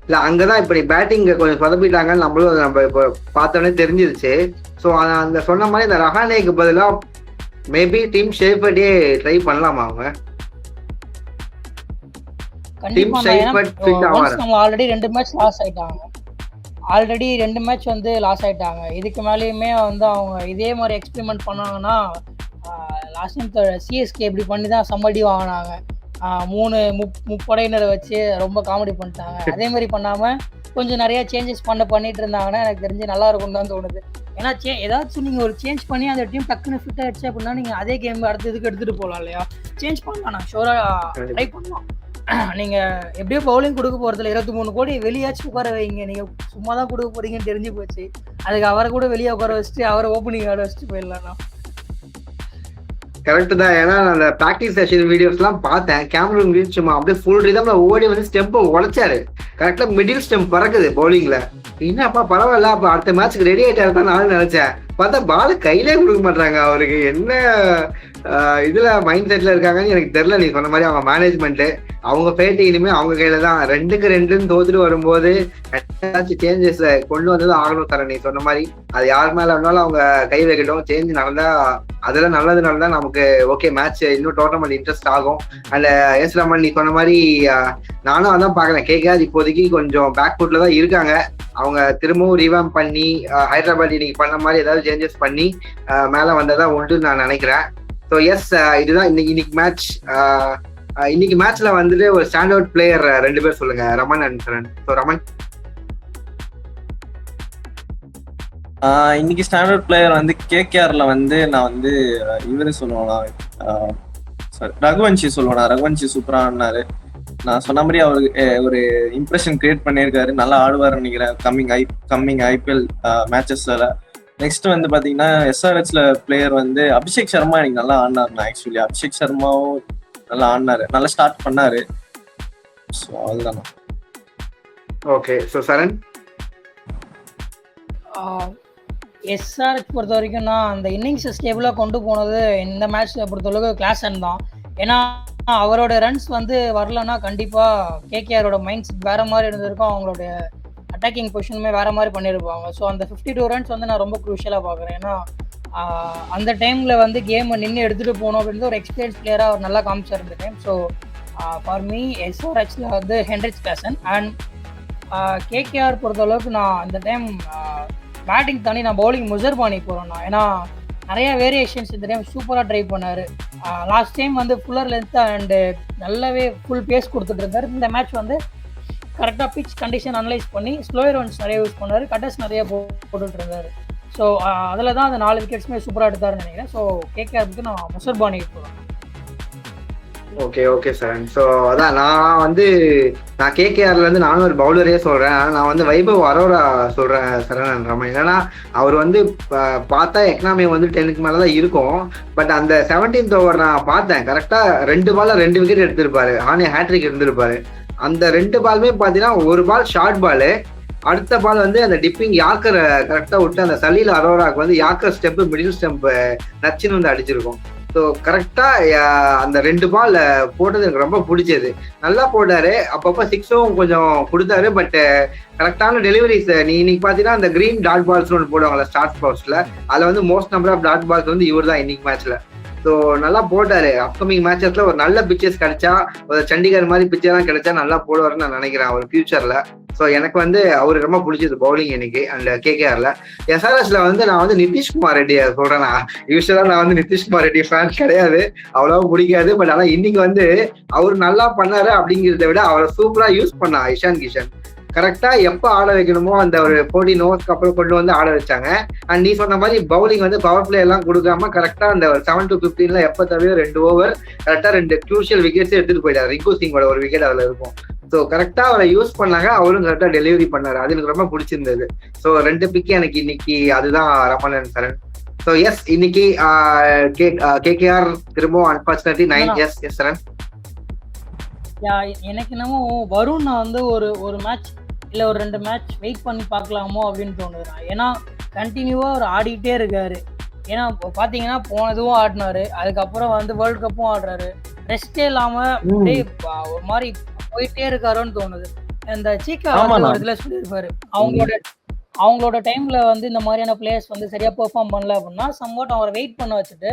இல்லை, அங்கதான் இப்போ நீ பேட்டிங் கொஞ்சம் சொதப்பிட்டாங்கன்னு நம்மளும் நம்ம இப்போ பார்த்தோன்னே தெரிஞ்சிருச்சு. ஸோ அந்த சொன்ன மாதிரி இந்த ரஹானேக்கு பதிலாக மேபி டீம் ஷேஃபர்டே ட்ரை பண்ணலாமா? அவங்க கண்டிப்பா ஆல்ரெடி 2 மேட்ச் லாஸ் ஆயிட்டாங்க. ஆல்ரெடி 2 மேட்ச் வந்து லாஸ் ஆயிட்டாங்க. இதுக்கு மேலேயுமே வந்து அவங்க இதே மாதிரி எக்ஸ்பெரிமெண்ட் பண்ணாங்கன்னா லாஸ்ட் டைம் சிஎஸ்கே இப்படி பண்ணி தான் சம்மடி வாங்கினாங்க. 3 முப்படையினரை வச்சு ரொம்ப காமெடி பண்ணிட்டாங்க. அதே மாதிரி பண்ணாமல் கொஞ்சம் நிறையா சேஞ்சஸ் பண்ணிட்டு இருந்தாங்கன்னா எனக்கு தெரிஞ்சு நல்லா இருக்கும்னு தான் தோணுது. ஏன்னா ஏதாச்சும் நீங்கள் ஒரு சேஞ்ச் பண்ணி அந்த டீம் டக்குன்னு ஃபிட் ஆகிடுச்சு அப்படின்னா நீங்கள் அதே கேம் அடுத்த இதுக்கு எடுத்துகிட்டு போகலாம் இல்லையா? சேஞ்ச் பண்ணலாம், நான் ஷோராக ட்ரை பண்ணலாம். நீங்கள் எப்படியோ பவுலிங் கொடுக்க போகிறதுல 23 கோடி வெளியாச்சும் உட்கார வைங்க. நீங்கள் சும்மா தான் கொடுக்க போகிறீங்கன்னு தெரிஞ்சு போச்சு. அதுக்கு அவரை கூட வெளியே உட்கார வச்சுட்டு அவரை ஓப்பனிங் ஆட வச்சுட்டு போயிடலாம். கரெக்ட் தான். ஏன்னா நான் அந்த ப்ராக்டிஸ் செஷன் வீடியோஸ் எல்லாம் பார்த்தேன். கேமரூன் கிரீன் சும்மா அப்படியே ஃபுல் ரிதம்ல ஓடி வந்து ஸ்டெம்பை உடைச்சாரு. கரெக்டா மிடில் ஸ்டெம்ப் பறக்குது பவுலிங்ல. என்னப்பா பரவாயில்ல, அப்ப அடுத்த மேட்ச்க்கு ரெடி ஆயிட்டாரு தான் நான் நினைச்சேன். பார்த்தா பால் கையிலே கொடுக்க மாட்டாங்க. அவருக்கு என்ன இதுல மைண்ட் செட்ல இருக்காங்கன்னு எனக்கு தெரியல. நீ சொன்ன மாதிரி அவங்க மேனேஜ்மெண்ட், அவங்க பேட்டி இனிமே அவங்க கையில தான். 2-2 தோத்துட்டு வரும்போது ஏதாச்சும் சேஞ்சஸ் கொண்டு வந்தது ஆகணும் சார். நீ சொன்ன மாதிரி அது யார் மேல இருந்தாலும் அவங்க கை வைக்கட்டும். சேஞ்ச் நடந்தா அதெல்லாம் நல்லதுனால தான் நமக்கு ஓகே மேட்ச் இன்னும் டோர்னமெண்ட் இன்ட்ரெஸ்ட் ஆகும். அண்ட் எஸ் ரமன் நீ சொன்ன மாதிரி நானும் அதான் பாக்குறேன். கேகேஆர் இப்போதைக்கு கொஞ்சம் பேக் ஃபுட்ல தான் இருக்காங்க. அவங்க திரும்பவும் ரிவாம் பண்ணி ஹைதராபாத் இன்னைக்கு பண்ண மாதிரி ஏதாவது சேஞ்சஸ் பண்ணி மேல வந்ததா உண்டு நான் நினைக்கிறேன். ஸோ எஸ், இதுதான் இன்னைக்கு மேட்ச். இன்னைக்கு மேட்ச்ல வந்துட்டு ஒரு ஸ்டாண்ட் அவுட் பிளேயர் 2 பேர் சொல்லுங்க, ரமன் அண்ட் சரண். ஸோ ரமன். இன்னைக்கு ஸ்டாண்ட் அவுட் பிளேயர் வந்து கேகேஆர்ல வந்து நான் வந்து இவரு சொல்லுவேனா, ரகுவன்ஷி சொல்லுவேனா. ரகுவன்ஷி சூப்பரா ஆடினாரு. நான் சொன்ன மாதிரி அவருக்கு ஒரு இம்ப்ரெஷன் கிரியேட் பண்ணியிருக்காரு. நல்லா ஆடுவார் நினைக்கிறேன் கம்மிங் ஐபிஎல் மேட்சஸ்ல. நெக்ஸ்ட் வந்து பாத்தீங்கன்னா எஸ்ஆர்ஹெச்ல பிளேயர் வந்து அபிஷேக் சர்மா எனக்கு நல்லா ஆடினாரு. ஆக்சுவலி அபிஷேக் சர்மாவும் நல்லா ஆடினாரு, நல்லா ஸ்டார்ட் பண்ணாரு. ஸோ அதுதான். ஓகே, ஸோ சரண். எஸ்ஆர்ஹெச் பொறுத்த வரைக்கும் நான் அந்த இன்னிங்ஸை ஸ்டேபிளாக கொண்டு போனது இந்த மேட்ச்சில் பொறுத்தளவுக்கு கிளாசன் தான். ஏன்னா அவரோட ரன்ஸ் வந்து வரலன்னா கண்டிப்பாக கேகேஆரோட மைண்ட் செட் வேறு மாதிரி இருந்திருக்கும். அவங்களோட அட்டாக்கிங் பொசிஷனுமே வேறு மாதிரி பண்ணியிருப்பாங்க. ஸோ அந்த 52 ரன்ஸ் வந்து நான் ரொம்ப க்ரூஷியலாக பார்க்குறேன். ஏன்னா அந்த டைமில் வந்து கேமை நின்று எடுத்துகிட்டு போகணும் அப்படின்னு ஒரு எக்ஸ்பீரியன்ஸ் பிளேயராக அவர் நல்லா காமிச்சார் இந்த டைம். ஸோ ஃபார் மீ எஸ்ஆர்ஹெச்சில் வந்து ஹென்ரிச் கிளாசன். அண்ட் கேகேஆர் பொறுத்தளவுக்கு நான் இந்த டைம் பேட்டிங் தாண்டி நான் பவுலிங் முசர்பானி போகிறேன்னா. ஏன்னா நிறைய வேரியேஷன்ஸ் இந்த டைம் சூப்பராக ட்ரை பண்ணார். லாஸ்ட் டைம் வந்து ஃபுல்லர் லென்த் அண்டு நல்லாவே ஃபுல் பேஸ் கொடுத்துட்டு இருந்தார். இந்த மேட்ச் வந்து கரெக்டாக பிச் கண்டிஷன் அனலைஸ் பண்ணி ஸ்லோயர் ரன்ஸ் நிறைய யூஸ் பண்ணார், கட்டர்ஸ் நிறைய போட்டுட்டு இருந்தார். ஸோ அதில் தான் அந்த 4 விக்கெட்ஸுமே சூப்பராக எடுத்தாருன்னு நினைக்கிறேன். ஸோ கேகேஆருக்கு நான் முசர்பானிக்கு போகிறேன். Okay sir. ஸோ அதான் நான் கேகேஆர்ல இருந்து நானும் ஒரு பவுலரே சொல்றேன். நான் வந்து வைபவ் அரோரா சொல்றேன் சரண் ரமன். என்னன்னா அவர் வந்து பார்த்தா எக்கனாமி வந்து 10க்கு மேலதான் இருக்கும். பட் அந்த 17th ஓவர் நான் பார்த்தேன், கரெக்டா 2 பால்ல 2 விக்கெட் எடுத்திருப்பாரு. ஆனே ஹேட்ரிக் இருந்திருப்பாரு. அந்த 2 பாலுமே பாத்தீங்கன்னா ஒரு பால் ஷார்ட் பாலு, அடுத்த பால் வந்து அந்த டிப்பிங் யாக்கர் கரெக்டா விட்டு அந்த சலீல் அரோராக்கு வந்து யாக்கர் ஸ்டெப் மிடில் ஸ்டெம்ப் நச்சுன்னு வந்து அடிச்சிருக்கும். ஸோ கரெக்டா அந்த 2 பால் போட்டது எனக்கு ரொம்ப பிடிச்சது. நல்லா போட்டாரு, அப்பப்போ 6ம் கொஞ்சம் கொடுத்தாரு. பட் கரெக்டான டெலிவரிஸ் நீ இன்னைக்கு பாத்தீங்கன்னா அந்த கிரீன் டாட் பால்ஸ் ஒன்று போடுவாங்கல்ல ஸ்டார்ட் பால்ஸ்ல, அதுல வந்து most number of dot balls வந்து இவர் தான் இன்னைக்கு மேட்ச்ல. ஸோ நல்லா போட்டாரு. அப்கமிங் மேட்சஸ்ல ஒரு நல்ல பிச்சர்ஸ் கிடைச்சா, ஒரு சண்டிகர் மாதிரி பிச்சர்லாம் கிடைச்சா நல்லா போடுவாருன்னு நான் நினைக்கிறேன் அவர் ஃபியூச்சர்ல. ஸோ எனக்கு வந்து அவரு ரொம்ப பிடிச்சது பவுலிங் இன்னைக்கு. அண்ட் கேகேஆர்ல எஸ்ஆர்எஸ்ல வந்து நான் வந்து நிதிஷ்குமார் ரெட்டி சொல்றேன். யூஸ்வலா நான் வந்து நிதிஷ்குமார் ரெட்டி ஃபேன் கிடையாது, அவ்வளவா பிடிக்காது. பட் ஆனா இன்னைக்கு வந்து அவர் நல்லா பண்ணாரு அப்படிங்கிறத விட அவரை சூப்பரா யூஸ் பண்ணா இஷான் கிஷன். கரெக்டா எப்ப ஆட வைக்கணுமோ அந்த ஒரு 14 ஓவர்ஸ்க்கு அப்புறம் கொண்டு வந்து ஆட வச்சாங்க. அண்ட் நீ சொன்ன மாதிரி பவுலிங் வந்து பவர் பிளே எல்லாம் கொடுக்காம கரெக்டா அந்த 7 to 15 எப்ப தவிர 2 ஓவர் கரெக்டா 2 க்ரூஷியல் விக்கெட்ஸ் எடுத்துட்டு போயிட்டாரு. ரிங்கு சிங்கோட ஒரு விக்கெட் அதுல இருக்கும். ஸோ கரெக்டா அவரை யூஸ் பண்ணாங்க, அவரும் கரெக்டா டெலிவரி பண்ணாரு. அது எனக்கு ரொம்ப பிடிச்சிருந்தது. ஸோ 2 பிக்கு எனக்கு இன்னைக்கு அதுதான் ரமணன் சரண். ஸோ எஸ், இன்னைக்கு கேகேஆர் திரும்பவும் அன்பார்ச்சுனேட்லி 9. எஸ் சரண். எனக்கு என்னமோ வருண் நான் வந்து ஒரு மேட்ச் இல்லை ஒரு 2 மேட்ச் வெயிட் பண்ணி பார்க்கலாமோ அப்படின்னு தோணுது. ஏன்னா கண்டினியூவாக அவர் ஆடிக்கிட்டே இருக்காரு. ஏன்னா பார்த்தீங்கன்னா போனதும் ஆடினாரு, அதுக்கப்புறம் வந்து வேர்ல்டு கப்பும் ஆடுறாரு, ரெஸ்டே இல்லாமல் அப்படியே ஒரு மாதிரி போயிட்டே இருக்காருன்னு தோணுது. இந்த சீக்கா ஒரு இதில் சொல்லியிருப்பாரு, அவங்களோட டைம்ல வந்து இந்த மாதிரியான பிளேயர்ஸ் வந்து சரியா பெர்ஃபார்ம் பண்ணல அப்படின்னா சம்வாட் அவரை வெயிட் பண்ண வச்சுட்டு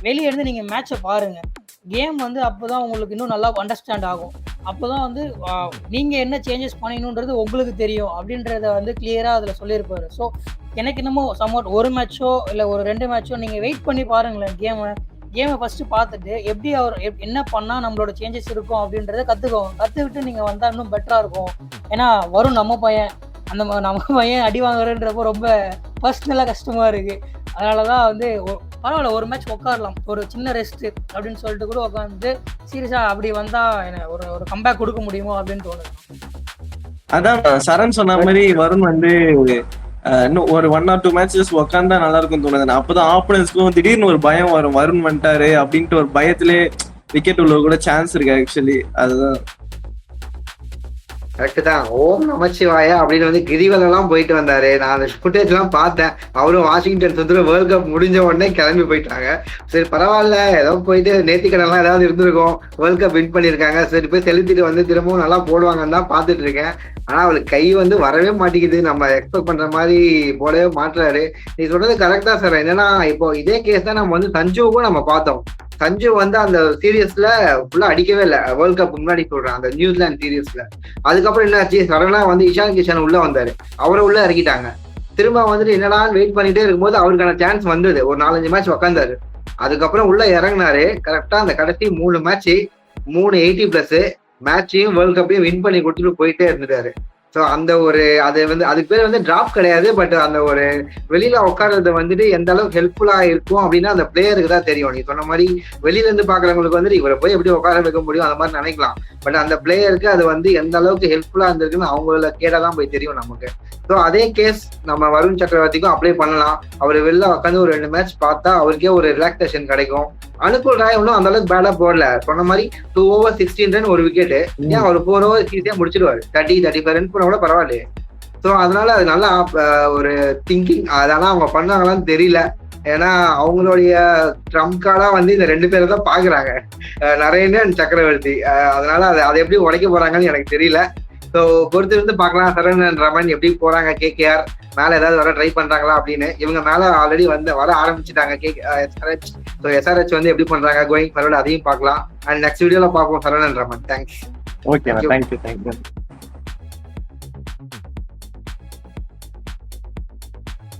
வெளியே இருந்து நீங்கள் மேட்சை பாருங்கள். கேம் வந்து அப்போ தான் உங்களுக்கு இன்னும் நல்லா அண்டர்ஸ்டாண்ட் ஆகும். அப்போ தான் வந்து நீங்கள் என்ன சேஞ்சஸ் பண்ணணுன்றது உங்களுக்கு தெரியும் அப்படின்றத வந்து கிளியராக அதில் சொல்லியிருப்பாரு. ஸோ எனக்கு என்னமோ சம்வாட் ஒரு மேட்சோ இல்லை ஒரு 2 மேட்சோ நீங்கள் வெயிட் பண்ணி பாருங்களேன். கேமை ஃபஸ்ட்டு பார்த்துட்டு எப்படி அவர் என்ன பண்ணால் நம்மளோட சேஞ்சஸ் இருக்கும் அப்படின்றத கற்றுக்கிட்டு நீங்கள் வந்தால் இன்னும் பெட்டராக இருக்கும். ஏன்னா வரும் நம்ம பையன் நம்ம பையன் அடி வாங்குறன்றப்போ ரொம்ப பர்சனலாக கஷ்டமாக இருக்குது. அதனால தான் வந்து பரவாயில்ல ஒரு மேட்ச் உட்காரலாம், ஒரு சின்ன ரெஸ்ட்டு அப்படின்னு சொல்லிட்டு கூட உட்காந்து சீரியஸாக அப்படி வந்தால் என்ன ஒரு கம்பேக் கொடுக்க முடியுமோ அப்படின்னு தோணுது. அதான் சரண் சொன்ன மாதிரி வருண் வந்து இன்னும் ஒரு 1 or 2 மேட்சஸ் உட்காந்தா நல்லா இருக்கும் தோணுது. அப்பதான் ஆப்போனன்ஸ்க்கும் திடீர்னு ஒரு பயம் வரும், வருண் வந்துட்டாரு அப்படின்ட்டு ஒரு பயத்திலே விக்கெட் உள்ள கூட சான்ஸ் இருக்கு ஆக்சுவலி. அதுதான் கரெக்ட் தான். ஓம் நமச்சிவாயா அப்படின்னு வந்து கிரிவலம் போயிட்டு வந்தாரு. நான் அந்த ஃபுட்டேஜ் எல்லாம் பார்த்தேன். அவரும் வாஷிங்டன் சுந்தரம் வேர்ல்ட் கப் முடிஞ்ச உடனே கிளம்பி போயிட்டாங்க. சரி பரவாயில்ல, ஏதோ போயிட்டு நேர்த்திக்கடன்லாம் ஏதாவது இருந்திருக்கும், வேர்ல்ட் கப் வின் பண்ணியிருக்காங்க, சரி போய் செலுத்திட்டு வந்து திரும்பவும் நல்லா போடுவாங்கன்னு தான் பார்த்துட்டு இருக்கேன். ஆனா அவளுக்கு கை வந்து வரவே மாட்டேங்குது, நம்ம எக்ஸ்பெக்ட் பண்ற மாதிரி போடவே மாட்டுறாரு. நீ சொல்றது கரெக்டா சார். என்னன்னா இப்போ இதே கேஸ் தான் நம்ம வந்து சஞ்சுவுக்கும் நம்ம பார்த்தோம். சஞ்சு வந்து அந்த சீரியஸ்ல ஃபுல்லா அடிக்கவே இல்லை, வேர்ல்ட் கப் முன்னாடி சொல்றேன், அந்த நியூசிலாந்து சீரியஸ்ல. அதுக்கப்புறம் என்னாச்சு, சடனா வந்து இஷான் கிஷன் உள்ள வந்தாரு, அவரை உள்ள இறக்கிட்டாங்க. திரும்ப வந்துட்டு என்னடா வெயிட் பண்ணிட்டே இருக்கும்போது அவருக்கான சான்ஸ் வந்தது, ஒரு 4-5 மேட்ச் உக்காந்தாரு. அதுக்கப்புறம் உள்ள இறங்கினாரு. கரெக்டா அந்த கடைசி 3 மேட்ச் 3 80+ மேட்சையும் வேர்ல்ட் கப்பையும் வின் பண்ணி கொடுத்துட்டு போயிட்டே இருந்துட்டாரு. ஸோ அந்த ஒரு அது வந்து அதுக்கு பேர் வந்து டிராப் கிடையாது, பட் அந்த ஒரு வெளியில உட்கார்றது வந்துட்டு எந்த அளவுக்கு ஹெல்ப்ஃபுல்லா இருக்கும் அப்படின்னா அந்த பிளேயருக்கு தான் தெரியும். நீ சொன்ன மாதிரி வெளியில இருந்து பாக்குறவங்களுக்கு வந்துட்டு இவரை போய் எப்படி உட்கார வைக்க முடியும் அந்த மாதிரி நினைக்கலாம். பட் அந்த பிளேயருக்கு அது வந்து எந்த அளவுக்கு ஹெல்ப்ஃபுல்லா இருந்திருக்குன்னு அவங்கள கேட்டாதான் போய் தெரியும் நமக்கு. ஸோ அதே கேஸ் நம்ம வருண் சக்கரவர்த்திக்கும் அப்ளை பண்ணலாம். அவர் வெளில உட்காந்து ஒரு 2 மேட்ச் பார்த்தா அவருக்கே ஒரு ரிலாக்ஸேஷன் கிடைக்கும். அனுகூல் ராய் ஒன்றும் அந்த அளவுக்கு பேடா போடல. சொன்ன மாதிரி 2 over 16 ரன் ஒரு விக்கெட், ஏன் அவர் 4 over ஈஸியா முடிச்சிருவாரு. 30-35 ரன் கூட பரவாயில்லையே. ஸோ அதனால அது நல்லா ஒரு திங்கிங். அதெல்லாம் அவங்க பண்ணாங்களான்னு தெரியல. ஏன்னா அவங்களுடைய ட்ரம்ப் கார்டா வந்து இந்த 2 பேரை தான் பாக்குறாங்க, நரேந்திரன் சக்கரவர்த்தி. அதனால அதை எப்படி உடைக்க போறாங்கன்னு எனக்கு தெரியல. ஸோ பொறுத்து இருந்து பார்க்கலாம் சரண் ரமன் எப்படி போறாங்க, கேகேஆர் மேல ஏதாவது வர ட்ரை பண்றாங்களா அப்படின்னு. இவங்க மேல ஆல்ரெடி வர ஆரம்பிச்சுட்டாங்க எஸ்ஆர்ஹெச். ஸோ எஸ்ஆர்ஹெச் வந்து எப்படி பண்றாங்க கோயிங் ஃபார்வர்ட் அதையும் பார்க்கலாம். அண்ட் நெக்ஸ்ட் வீடியோல பார்ப்போம் சரண் ரமன். தேங்க்ஸ். Okay, thank you.